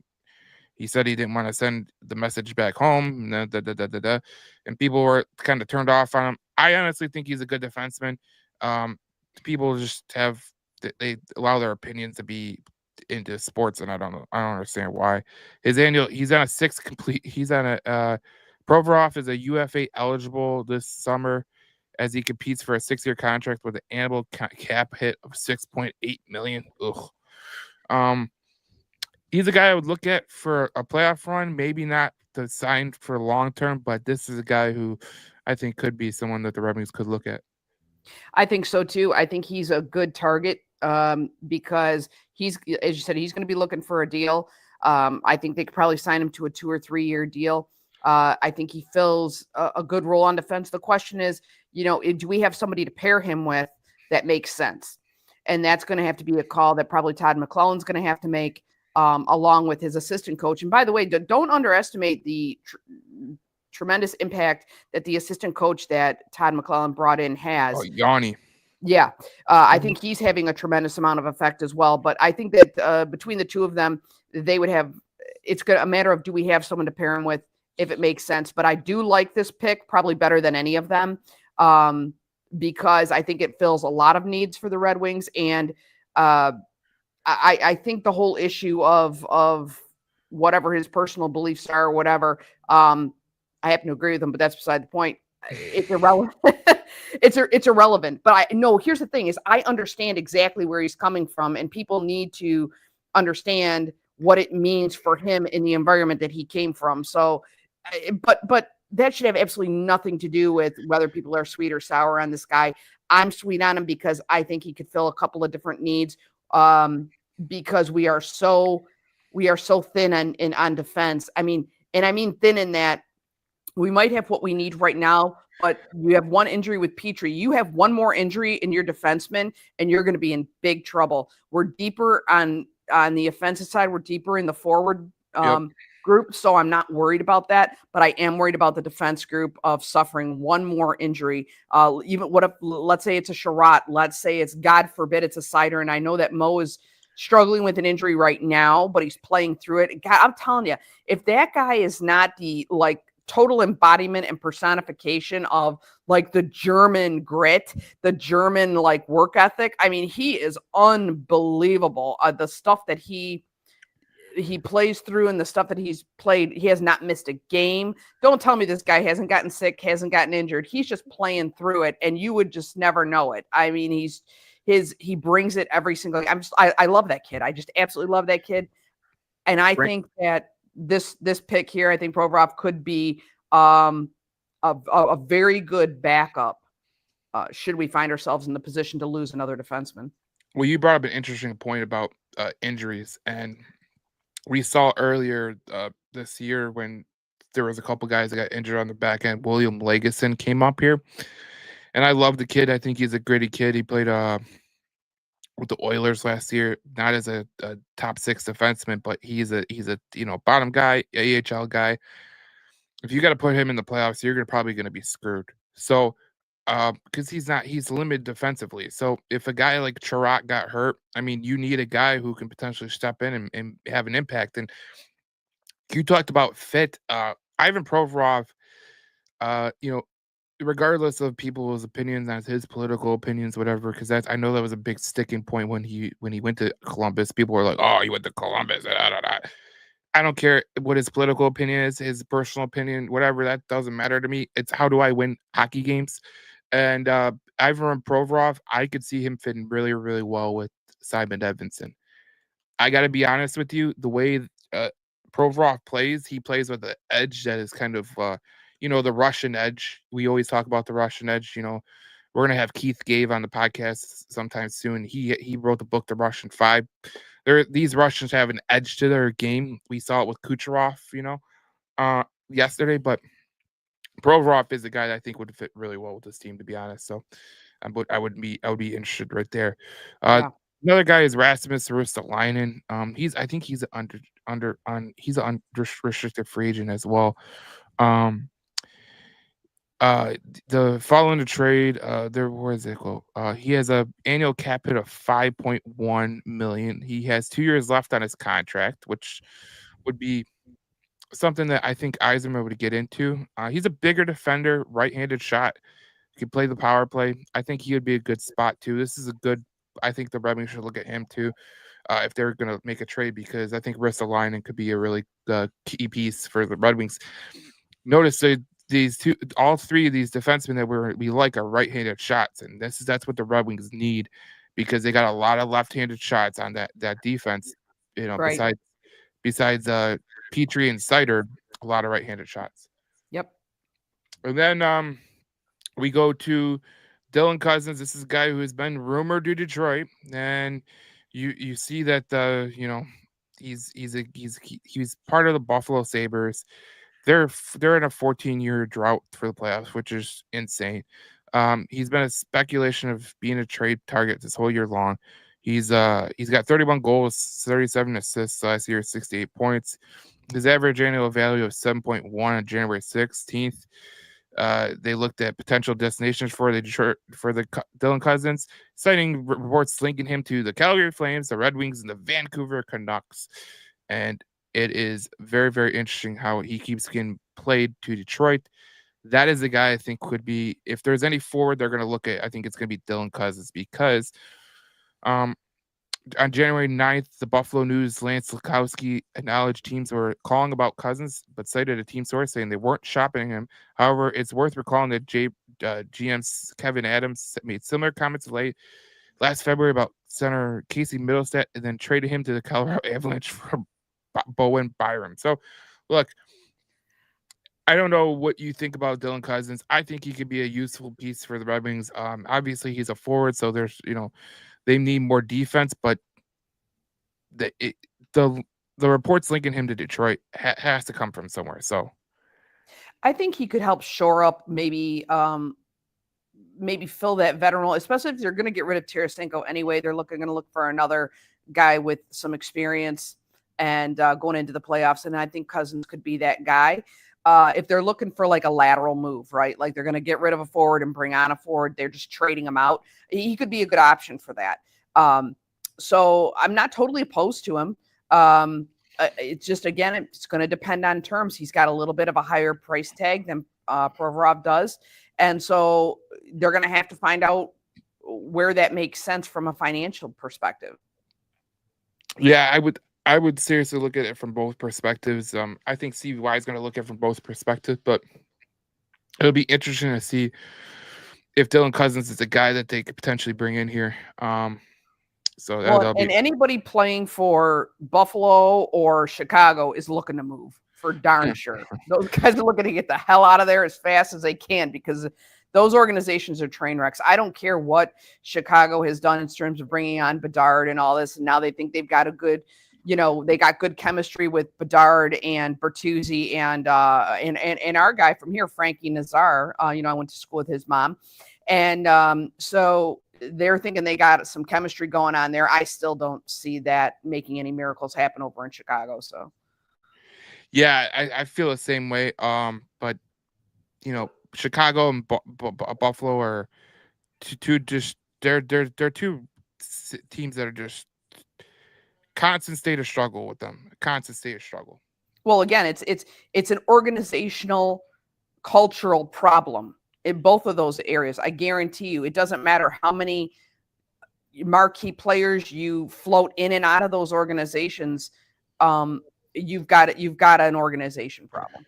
he said he didn't want to send the message back home. And people were kind of turned off on him. I honestly think he's a good defenseman. People just they allow their opinions to be into sports, and I don't know. I don't understand why. He's on a Provorov is a UFA eligible this summer as he competes for a 6-year contract with an annual cap hit of $6.8 million. Ugh. He's a guy I would look at for a playoff run, maybe not to sign for long term, but this is a guy who I think could be someone that the Red Wings could look at. I think so too. I think he's a good target because he's, as you said, he's going to be looking for a deal. I think they could probably sign him to a 2 or 3 year deal. I think he fills a good role on defense. The question is, do we have somebody to pair him with that makes sense? And that's going to have to be a call that probably Todd McLellan's going to have to make along with his assistant coach. And by the way, don't underestimate the tremendous impact that the assistant coach that Todd McLellan brought in has. Oh, Yanni. Yeah. I think he's having a tremendous amount of effect as well. But I think that between the two of them, they would have, it's a matter of, do we have someone to pair him with if it makes sense? But I do like this pick probably better than any of them because I think it fills a lot of needs for the Red Wings. And I think the whole issue of whatever his personal beliefs are or whatever, I happen to agree with him, but that's beside the point. It's irrelevant. It's irrelevant. But I know here's the thing is I understand exactly where he's coming from, and people need to understand what it means for him in the environment that he came from. So, but that should have absolutely nothing to do with whether people are sweet or sour on this guy. I'm sweet on him because I think he could fill a couple of different needs because we are so thin on defense. I mean thin in that we might have what we need right now, but you have one injury with Petrie. You have one more injury in your defenseman, and you're going to be in big trouble. We're deeper on the offensive side. We're deeper in the forward group, so I'm not worried about that. But I am worried about the defense group of suffering one more injury. Even what if, let's say it's a Sherratt, let's say it's, God forbid, it's a Seider, and I know that Mo is struggling with an injury right now, but he's playing through it. God, I'm telling you, if that guy is not the total embodiment and personification of the German grit, the German work ethic. I mean, he is unbelievable. The stuff that he plays through and the stuff that he's played, he has not missed a game. Don't tell me this guy hasn't gotten sick, hasn't gotten injured. He's just playing through it, and you would just never know it. I mean, he brings it every single. I love that kid. I just absolutely love that kid, and I think that this pick here, I think Provorov could be a very good backup should we find ourselves in the position to lose another defenseman. Well, you brought up an interesting point about injuries, and we saw earlier this year when there was a couple guys that got injured on the back end. William Lagesson came up here, and I love the kid. I think he's a gritty kid. He played with the Oilers last year, not as a top 6 defenseman, but he's a bottom guy, AHL guy. If you got to put him in the playoffs, you're probably going to be screwed. So, because he's limited defensively. So if a guy like Sherratt got hurt, I mean, you need a guy who can potentially step in and have an impact. And you talked about fit. Ivan Provorov, regardless of people's opinions on his political opinions, whatever, because I know that was a big sticking point when he went to Columbus. People were like, "Oh, he went to Columbus." I don't care what his political opinion is, his personal opinion, whatever. That doesn't matter to me. It's how do I win hockey games? And Ivan Provorov, I could see him fitting really, really well with Simon Edvinsson. I got to be honest with you. The way Provorov plays, he plays with an edge that is kind of the Russian edge. We always talk about the Russian edge. We're going to have Keith Gave on the podcast sometime soon. He wrote the book, The Russian Five. These Russians have an edge to their game. We saw it with Kucherov, yesterday. But Provorov is a guy that I think would fit really well with this team, to be honest. So I would be interested right there. Another guy is Rasmus Ristolainen. I think he's he's an unrestricted free agent as well. The following the trade, where is it go? He has a annual cap hit of $5.1 million. He has 2 years left on his contract, which would be something that I think Yzerman would get into. He's a bigger defender, right-handed shot. He can play the power play. I think he would be a good spot too. This is a good. I think the Red Wings should look at him too. if they're going to make a trade, because I think Ristolainen could be a really key piece for the Red Wings. Notice that all three of these defensemen that we like are right-handed shots, and that's what the Red Wings need, because they got a lot of left-handed shots on that defense. Right. Besides Petrie and Seider, a lot of right-handed shots. Yep. And then we go to Dylan Cozens. This is a guy who has been rumored to Detroit, and you see that he's part of the Buffalo Sabres. They're in a 14-year drought for the playoffs, which is insane. He's been a speculation of being a trade target this whole year long. He's got 31 goals, 37 assists last year, 68 points. His average annual value of 7.1 on January 16th. They looked at potential destinations for the Dylan Cozens, citing reports linking him to the Calgary Flames, the Red Wings, and the Vancouver Canucks. And it is very, very interesting how he keeps getting played to Detroit. That is the guy I think could be, if there's any forward they're going to look at, I think it's going to be Dylan Cozens, because on January 9th, the Buffalo News, Lance Lukowski acknowledged teams were calling about Cozens, but cited a team source saying they weren't shopping him. However, it's worth recalling that GM Kevin Adams made similar comments last February about center Casey Middlestat, and then traded him to the Colorado Avalanche for Bowen Byram. So, look, I don't know what you think about Dylan Cozens. I think he could be a useful piece for the Red Wings. Obviously, he's a forward, so there's they need more defense, but the reports linking him to Detroit has to come from somewhere. So I think he could help shore up, maybe fill that veteran role, especially if they're going to get rid of Tarasenko anyway. They're going to look for another guy with some experience and going into the playoffs. And I think Cozens could be that guy. If they're looking for like a lateral move, right? Like they're going to get rid of a forward and bring on a forward. They're just trading him out. He could be a good option for that. So I'm not totally opposed to him. It's just, again, it's going to depend on terms. He's got a little bit of a higher price tag than Provorov does. And so they're going to have to find out where that makes sense from a financial perspective. Yeah, I would seriously look at it from both perspectives. I think CVY is going to look at it from both perspectives, but it'll be interesting to see if Dylan Cozens is a guy that they could potentially bring in here. And anybody playing for Buffalo or Chicago is looking to move for darn sure. Those guys are looking to get the hell out of there as fast as they can, because those organizations are train wrecks. I don't care what Chicago has done in terms of bringing on Bedard and all this, and now they think they've got a good, they got good chemistry with Bedard and Bertuzzi and our guy from here, Frankie Nazar. I went to school with his mom, and so they're thinking they got some chemistry going on there. I still don't see that making any miracles happen over in Chicago. So, yeah, I feel the same way. But Chicago and Buffalo are two just they're two teams that are just constant state of struggle with them. Constant state of struggle. Well, again, it's an organizational, cultural problem in both of those areas. I guarantee you, it doesn't matter how many marquee players you float in and out of those organizations. You've got an organization problem.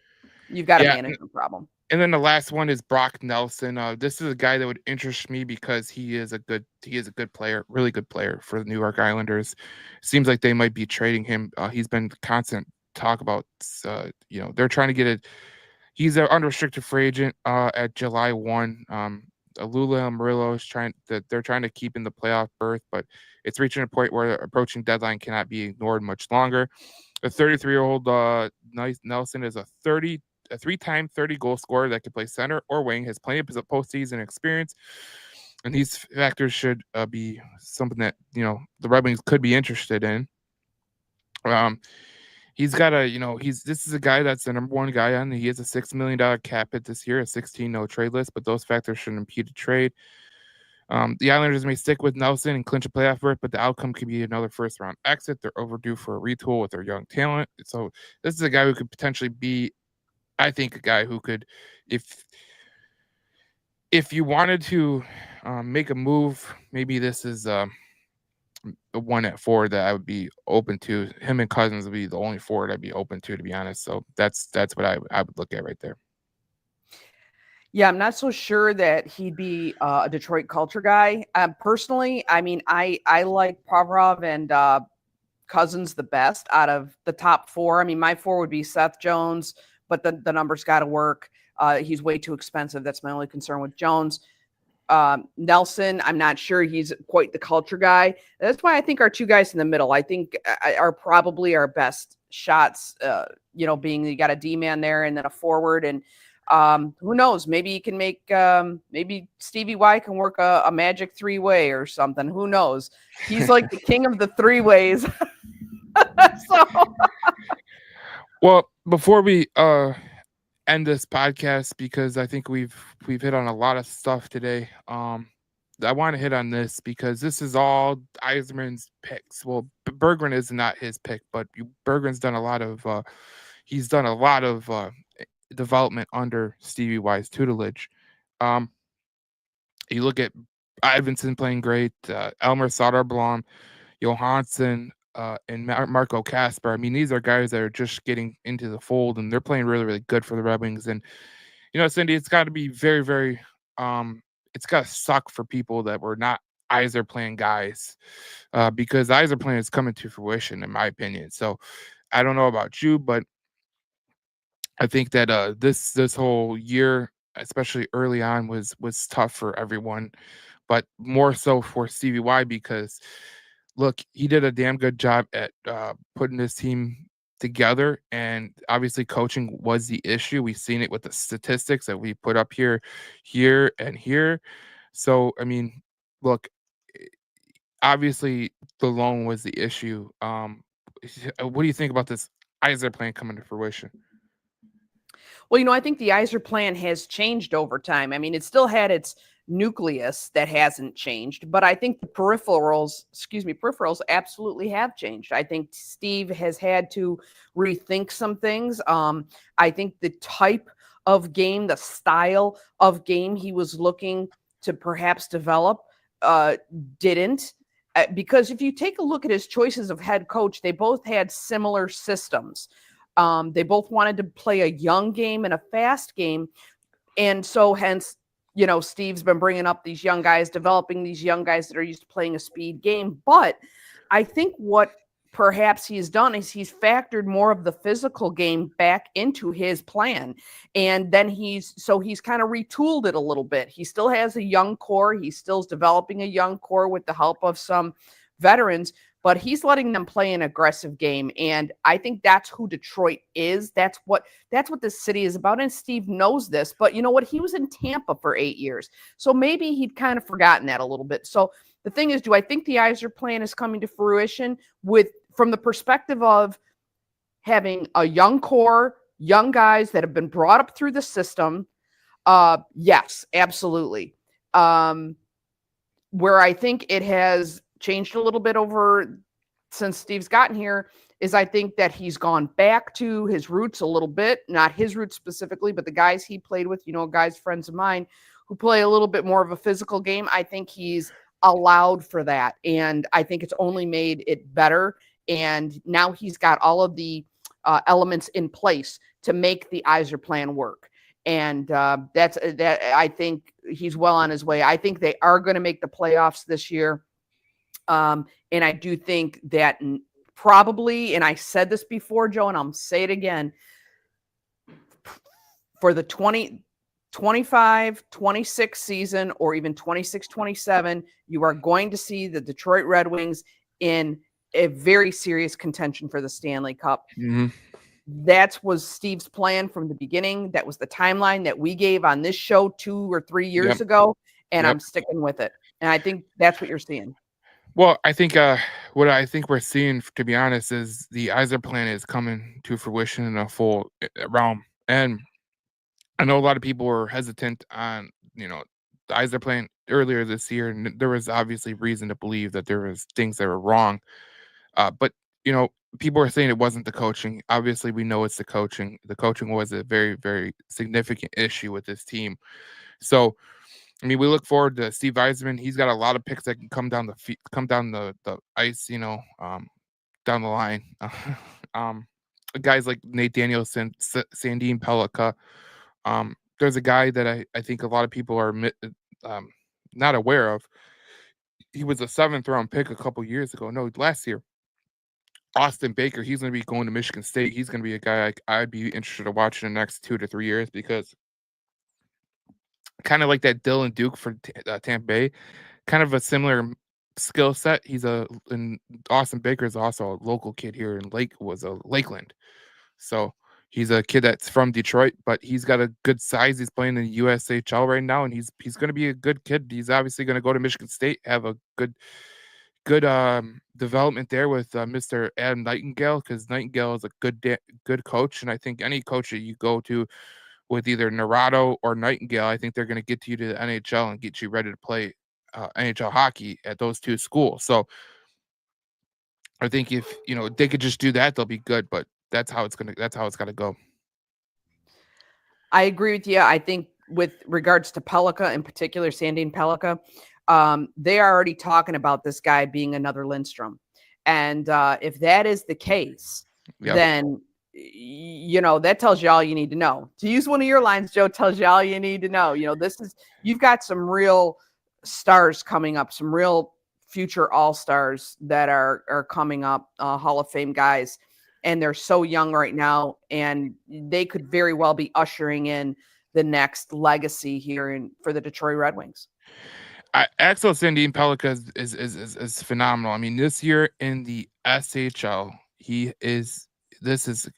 You've got a management problem. And then the last one is Brock Nelson. This is a guy that would interest me because he is a good player, really good player for the New York Islanders. Seems like they might be trading him. He's been constant talk about, they're trying to get it. He's an unrestricted free agent at July 1. Alula Amarillo is they're trying to keep in the playoff berth, but it's reaching a point where the approaching deadline cannot be ignored much longer. The 33-year-old Nelson is a 3-time 30-goal scorer that can play center or wing, has plenty of postseason experience, and these factors should be something that the Red Wings could be interested in. He's got this is a guy that's the number one guy on. He has a $6 million cap hit this year, a 16 no trade list, but those factors shouldn't impede a trade. The Islanders may stick with Nelson and clinch a playoff berth, but the outcome could be another first-round exit. They're overdue for a retool with their young talent. So this is a guy who could potentially be, I think, a guy who could, if you wanted to make a move, maybe this is the one at forward that I would be open to. Him and Cousins would be the only forward I'd be open to be honest. So that's what I would look at right there. Yeah, I'm not so sure that he'd be a Detroit culture guy. Personally, I mean, I like Provorov and Cousins the best out of the top four. I mean, my four would be Seth Jones, but the numbers got to work. He's way too expensive. That's my only concern with Jones. Nelson, I'm not sure he's quite the culture guy. That's why I think our two guys in the middle, I think, are probably our best shots. Being you got a D-man there and then a forward, and who knows? Maybe you can make maybe Stevie Y can work a magic three-way or something. Who knows? He's like the king of the three-ways. So, well, before we end this podcast, because I think we've hit on a lot of stuff today. I want to hit on this because this is all Yzerman's picks. Well, Berggren is not his pick, but Berggren's done a lot of development under Stevie Y's tutelage. You look at Ivinson playing great, Elmer Soderblom, Johansson, and Marco Kasper. I mean, these are guys that are just getting into the fold, and they're playing really, really good for the Red Wings. And Cindy, it's got to be very, very. It's got to suck for people that were not Yzerplan guys, because Yzerplan is coming to fruition, in my opinion. So, I don't know about you, but I think that this whole year, especially early on, was tough for everyone, but more so for Stevie Y because, look, he did a damn good job at putting this team together, and obviously coaching was the issue. We've seen it with the statistics that we put up here, and here. So, I mean, look, obviously the loan was the issue. What do you think about this Yzerplan coming to fruition? well, I think the Yzerplan has changed over time. I mean, it still had its nucleus that hasn't changed, but I think the peripherals absolutely have changed. I think Steve has had to rethink some things. I think the type of game, the style of game he was looking to perhaps develop didn't. Because if you take a look at his choices of head coach, they both had similar systems. They both wanted to play a young game and a fast game. And so hence, Steve's been bringing up these young guys, developing these young guys that are used to playing a speed game. But I think what perhaps he's done is he's factored more of the physical game back into his plan. And then he's kind of retooled it a little bit. He still has a young core. He still's developing a young core with the help of some veterans, but he's letting them play an aggressive game. And I think that's who Detroit is. That's what this city is about. And Steve knows this, but you know what? He was in Tampa for 8 years. So maybe he'd kind of forgotten that a little bit. So the thing is, do I think the Yzerplan is coming to fruition from the perspective of having a young core, young guys that have been brought up through the system? Yes, absolutely. Where I think it has changed a little bit over since Steve's gotten here is I think that he's gone back to his roots a little bit, not his roots specifically, but the guys he played with, guys, friends of mine who play a little bit more of a physical game. I think he's allowed for that. And I think it's only made it better. And now he's got all of the elements in place to make the Yzerplan work. And that I think he's well on his way. I think they are going to make the playoffs this year. And I do think that probably, and I said this before, Joe, and I'll say it again, for the 25-26 season or even 26-27, you are going to see the Detroit Red Wings in a very serious contention for the Stanley Cup. Mm-hmm. That was Steve's plan from the beginning. That was the timeline that we gave on this show 2 or 3 years ago, and I'm sticking with it. And I think that's what you're seeing. Well, I think what I think we're seeing, to be honest, is the Yzerplan is coming to fruition in a full realm. And I know a lot of people were hesitant on, the Yzerplan earlier this year, and there was obviously reason to believe that there was things that were wrong. But people are saying it wasn't the coaching. Obviously, we know it's the coaching. The coaching was a very, very significant issue with this team. So I mean, we look forward to Steve Eisman. He's got a lot of picks that can come down the ice, down the line. um, guys like Nate Danielson, Sandine Pellica. There's a guy that I think a lot of people are um, not aware of. He was a 7th round pick a couple years ago. No, last year. Austin Baker. He's going to be going to Michigan State. He's going to be a guy I'd be interested in watching in the next 2 to 3 years because kind of like that Dylan Duke for Tampa Bay, kind of a similar skill set. And Austin Baker is also a local kid here in Lakeland. So he's a kid that's from Detroit, but he's got a good size. He's playing in the USHL right now, and he's going to be a good kid. He's obviously going to go to Michigan State, have a good development there with Mr. Adam Nightingale, because Nightingale is a good coach, and I think any coach that you go to with either Naurato or Nightingale, I think they're going to get you to the NHL and get you ready to play NHL hockey at those two schools. So I think if they could just do that, they'll be good. But that's how it's got to go. I agree with you. I think with regards to Pellica in particular, Sandine Pellica, they are already talking about this guy being another Lindstrom. And if that is the case, then that tells you all you need to know. To use one of your lines, Joe, tells you all you need to know. You've got some real stars coming up, some real future all-stars that are coming up, Hall of Fame guys, and they're so young right now, and they could very well be ushering in the next legacy here for the Detroit Red Wings. Axel Sandine Pellica is phenomenal. I mean, this year in the SHL, he is. This is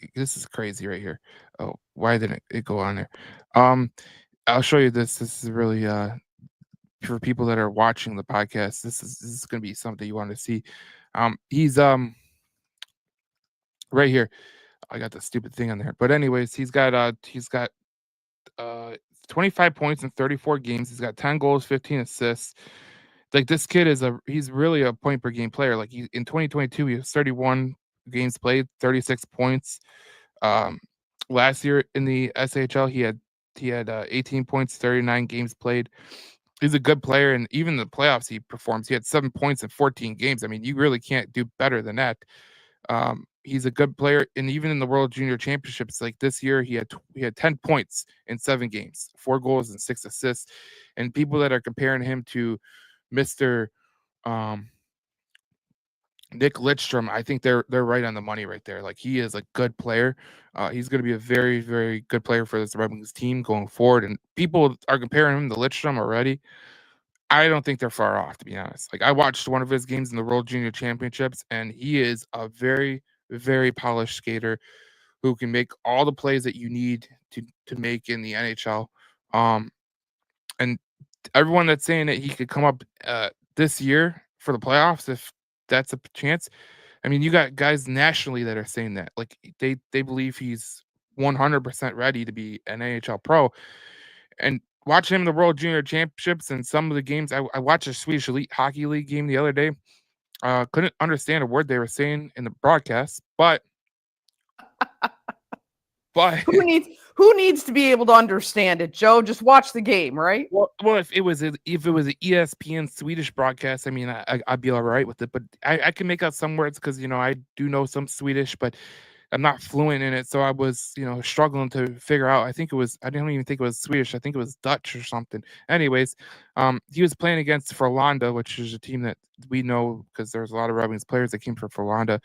crazy right here. Oh, why didn't it go on there? I'll show you this. This is really for people that are watching the podcast. This is going to be something you want to see. He's right here. I got the stupid thing on there, but anyways, he's got 25 points in 34 games. He's got 10 goals, 15 assists. Like, this kid he's really a point per game player. Like, in 2022, he was 31 games played, 36 points. Last year in the SHL, he had 18 points, 39 games played. He's a good player, and even in the playoffs he performs. He had 7 points in 14 games. I mean, you really can't do better than that. He's a good player, and even in the World Junior Championships, like this year, he had 10 points in 7 games, 4 goals and 6 assists. And people that are comparing him to Mr. Nick Lidstrom, I think they're right on the money right there. Like, he is a good player. He's going to be a very, very good player for this Red Wings team going forward. And people are comparing him to Lidstrom already. I don't think they're far off, to be honest. Like, I watched one of his games in the World Junior Championships, and he is a very, very polished skater who can make all the plays that you need to make in the NHL. And everyone that's saying that he could come up this year for the playoffs, if that's a chance. I mean, you got guys nationally that are saying that. Like, they believe he's 100% ready to be an NHL pro. And watching him in the World Junior Championships and some of the games, I watched a Swedish Elite Hockey League game the other day. Couldn't understand a word they were saying in the broadcast, but who needs to be able to understand it, Joe? Just watch the game, right? Well, if it was an ESPN Swedish broadcast, I mean, I'd be all right with it. But I can make out some words because I do know some Swedish, but I'm not fluent in it. So I was struggling to figure out. I don't even think it was Swedish. I think it was Dutch or something. Anyways, he was playing against Frölunda, which is a team that we know because there's a lot of Red Wings players that came from Frölunda,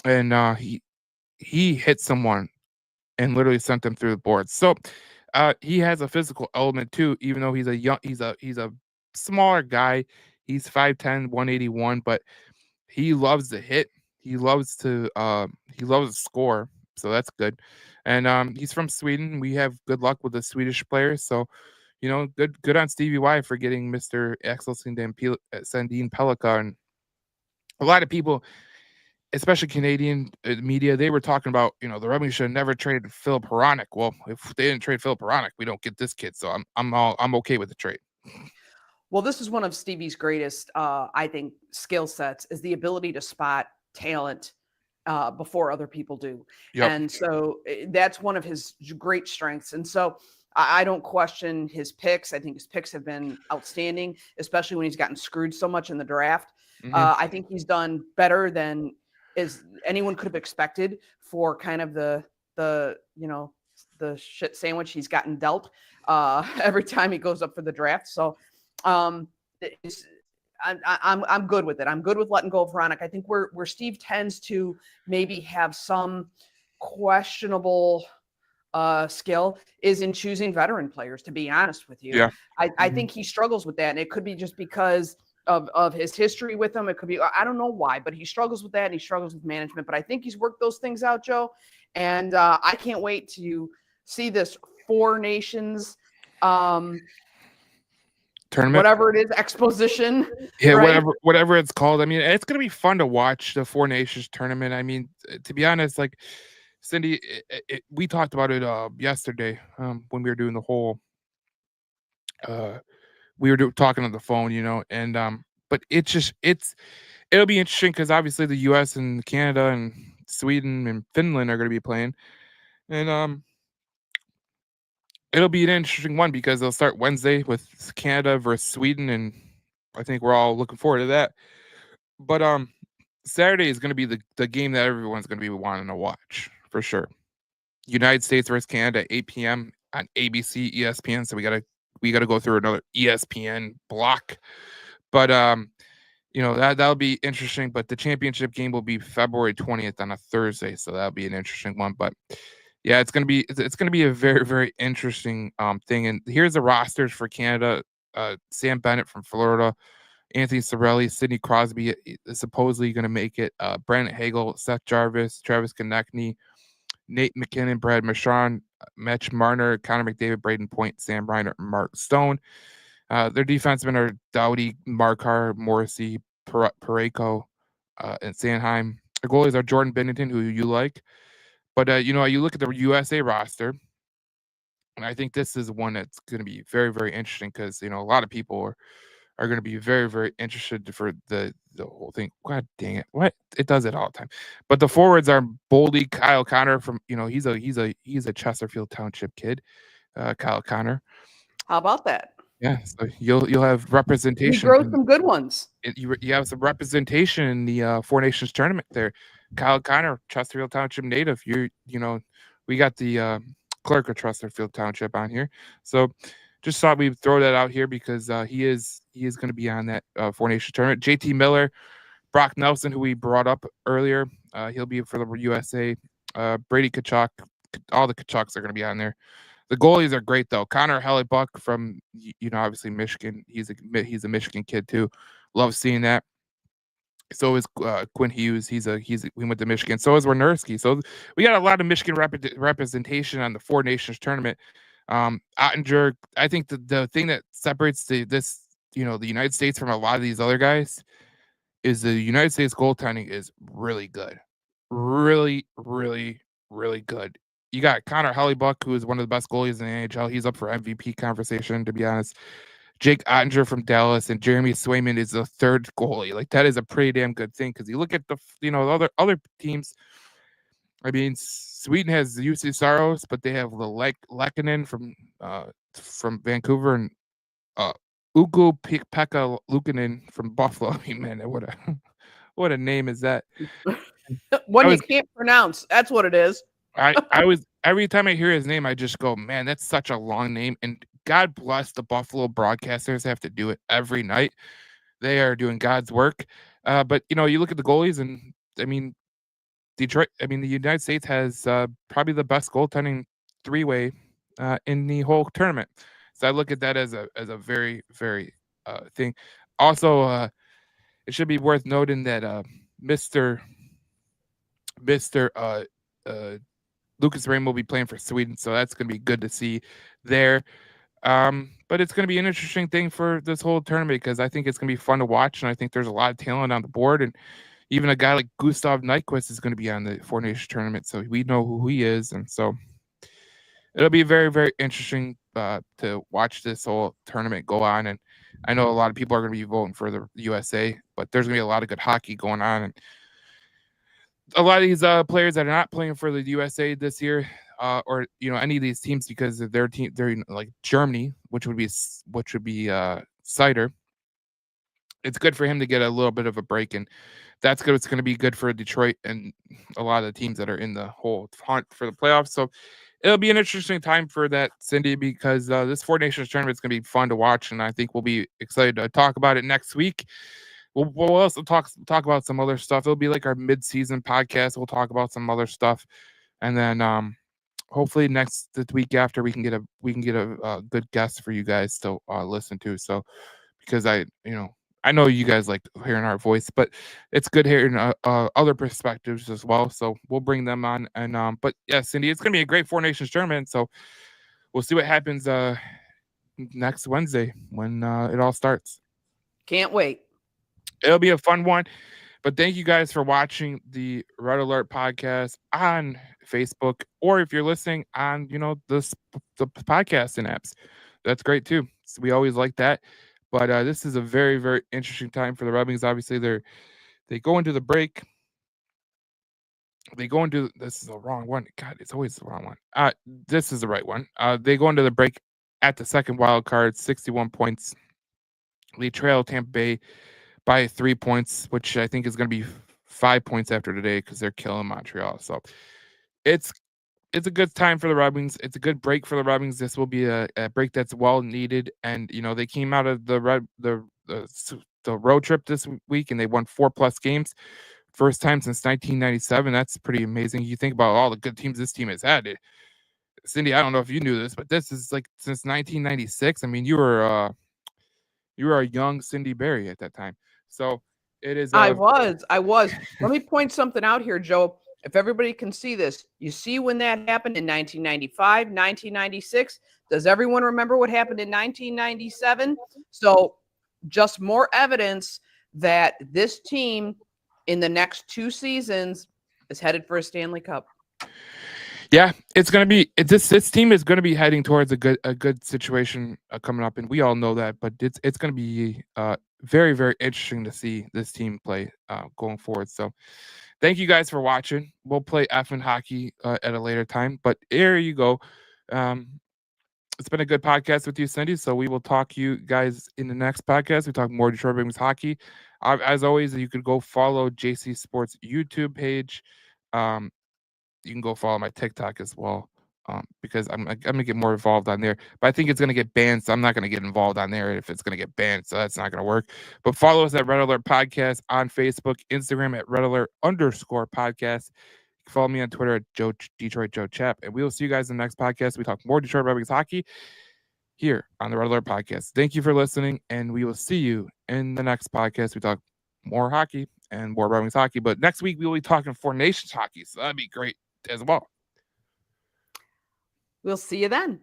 and he hit someone and literally sent them through the boards. So he has a physical element too, even though he's a smaller guy. He's 5'10", 181, but he loves to hit. He loves to score, so that's good. And he's from Sweden. We have good luck with the Swedish players, so good on Stevie Y for getting Mr. Axel Sandine Pellica. And a lot of people, especially Canadian media, they were talking about, the Red Wings should have never traded Filip Hronek. Well, if they didn't trade Filip Hronek, we don't get this kid. So I'm okay with the trade. Well, this is one of Stevie's greatest, I think, skill sets, is the ability to spot talent before other people do. Yep. And so that's one of his great strengths. And so I don't question his picks. I think his picks have been outstanding, especially when he's gotten screwed so much in the draft. I think he's done better than anyone could have expected for kind of the shit sandwich he's gotten dealt every time he goes up for the draft. So I'm good with it. I'm good with letting go of Hronek. I think where Steve tends to maybe have some questionable skill is in choosing veteran players, to be honest with you. Yeah. I think he struggles with that, and it could be just because of his history with them. It could be, I don't know why, but he struggles with that, and he struggles with management. But I think he's worked those things out, Joe, and I can't wait to see this Four Nations tournament, whatever it is, exposition. Yeah, right? whatever it's called. I mean, it's gonna be fun to watch the Four Nations tournament. I mean, to be honest, like Cindy, we talked about it yesterday when we were doing the whole. We were talking on the phone, and but it'll be interesting because obviously the U.S. and Canada and Sweden and Finland are going to be playing, and it'll be an interesting one because they'll start Wednesday with Canada versus Sweden, and I think we're all looking forward to that. But Saturday is going to be the game that everyone's going to be wanting to watch for sure. United States versus Canada, 8 p.m. on ABC, ESPN. So we gotta go through another ESPN block. But that'll be interesting. But the championship game will be February 20th on a Thursday, so that'll be an interesting one. But yeah, it's gonna be a very, very interesting thing. And here's the rosters for Canada: Sam Bennett from Florida, Anthony Cirelli, Sidney Crosby is supposedly going to make it. Brandon Hagel, Seth Jarvis, Travis Konechny, Nate McKinnon, Brad Marchand, Mitch Marner, Connor McDavid, Braden Point, Sam Reinert, and Mark Stone. Their defensemen are Doughty, Markar, Morrissey, Parayko, and Sanheim. Their goalies are Jordan Binnington, who you like. But, you look at the USA roster, and I think this is one that's going to be very, very interesting because, a lot of people are going to be very, very interested for the whole thing. God dang it. What? It does it all the time. But the forwards are Boldy, Kyle Connor from, he's a Chesterfield Township kid. Kyle Connor. How about that? Yeah. So you'll have representation. You grow some good ones. You have some representation in the Four Nations tournament there. Kyle Connor, Chesterfield Township native. We got the clerk of Chesterfield Township on here. So just thought we'd throw that out here because he is going to be on that Four Nations tournament. JT Miller, Brock Nelson, who we brought up earlier, he'll be for the USA. Brady Tkachuk, all the Tkachuks are going to be on there. The goalies are great though. Connor Hellebuck from obviously Michigan. He's a Michigan kid too. Love seeing that. So is Quinn Hughes. We went to Michigan. So is Wernerski. So we got a lot of Michigan representation on the Four Nations tournament. Ottinger, I think the thing that separates the United States from a lot of these other guys is the United States goaltending is really good. Really, really, really good. You got Connor Hellebuck, who is one of the best goalies in the NHL. He's up for MVP conversation, to be honest. Jake Ottinger from Dallas and Jeremy Swayman is the third goalie. Like, that is a pretty damn good thing because you look at the other teams. I mean, Sweden has UC Saros, but they have the Lehkonen from Vancouver and Ukko-Pekka Luukkonen from Buffalo. I mean, man, what a name is that? One you can't pronounce. That's what it is. I was every time I hear his name, I just go, man, that's such a long name. And God bless the Buffalo broadcasters have to do it every night. They are doing God's work. But you look at the goalies, and I mean, the United States has probably the best goaltending three-way in the whole tournament. So I look at that as a very, very thing. Also, it should be worth noting that Mr. Lucas Raym will be playing for Sweden, so that's going to be good to see there. But it's going to be an interesting thing for this whole tournament because I think it's going to be fun to watch, and I think there's a lot of talent on the board, and even a guy like Gustav Nyquist is going to be on the Four Nations tournament, so we know who he is, and so it'll be very, very interesting to watch this whole tournament go on. And I know a lot of people are going to be voting for the USA, but there's going to be a lot of good hockey going on, and a lot of these players that are not playing for the USA this year or any of these teams because of their team. They're like Germany, which would be Cider. It's good for him to get a little bit of a break, and that's good. It's going to be good for Detroit and a lot of the teams that are in the whole hunt for the playoffs. So it'll be an interesting time for that, Cindy, because this Four Nations tournament is going to be fun to watch, and I think we'll be excited to talk about it next week. We'll also talk about some other stuff. It'll be like our mid-season podcast. We'll talk about some other stuff, and then hopefully the week after we can get a good guest for you guys to listen to. So because I know you guys like hearing our voice, but it's good hearing other perspectives as well. So we'll bring them on. And but yeah, Cindy, it's gonna be a great Four Nations tournament. So we'll see what happens next Wednesday when it all starts. Can't wait. It'll be a fun one. But thank you guys for watching the Red Alert podcast on Facebook, or if you're listening on the podcasting apps, that's great too. So we always like that. But this is a very, very interesting time for the Red Wings. Obviously, they go into the break. This is the wrong one. God, it's always the wrong one. This is the right one. They go into the break at the second wild card, 61 points. They trail Tampa Bay by 3 points, which I think is going to be 5 points after today because they're killing Montreal. So it's a good time for the Red Wings. It's a good break for the Red Wings. This will be a break that's well needed. And they came out of the road trip this week and they won 4+ games. First time since 1997. That's pretty amazing. You think about all the good teams this team has had. Cindy, I don't know if you knew this, but this is like since 1996. I mean, you were a young Cindy Berry at that time. So it is. I was. Let me point something out here, Joe. If everybody can see this, you see when that happened in 1995, 1996. Does everyone remember what happened in 1997? So just more evidence that this team in the next 2 seasons is headed for a Stanley Cup. Yeah, it's going to be this team is going to be heading towards a good situation coming up, and we all know that. But it's going to be very, very interesting to see this team play going forward. So, thank you guys for watching. We'll play effing hockey at a later time. But here you go. It's been a good podcast with you, Cindy. So we will talk to you guys in the next podcast. We talk more Detroit Red Wings hockey. As always, you could go follow JC Sports YouTube page. You can go follow my TikTok as well because I'm gonna get more involved on there. But I think it's gonna get banned, so I'm not gonna get involved on there if it's gonna get banned. So that's not gonna work. But follow us at Red Alert Podcast on Facebook, Instagram at Red Alert _podcast. You can follow me on Twitter at Detroit Joe Chap, and we will see you guys in the next podcast. We talk more Detroit Red Wings hockey here on the Red Alert Podcast. Thank you for listening, and we will see you in the next podcast. We talk more hockey and more Red Wings hockey, but next week we will be talking Four Nations hockey, so that'd be great as well. We'll see you then.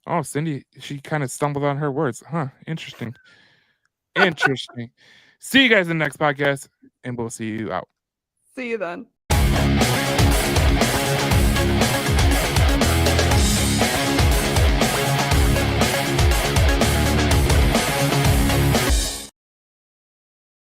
Oh, Cindy, she kind of stumbled on her words. Huh? Interesting. Interesting. See you guys in the next podcast, and we'll see you out. See you then.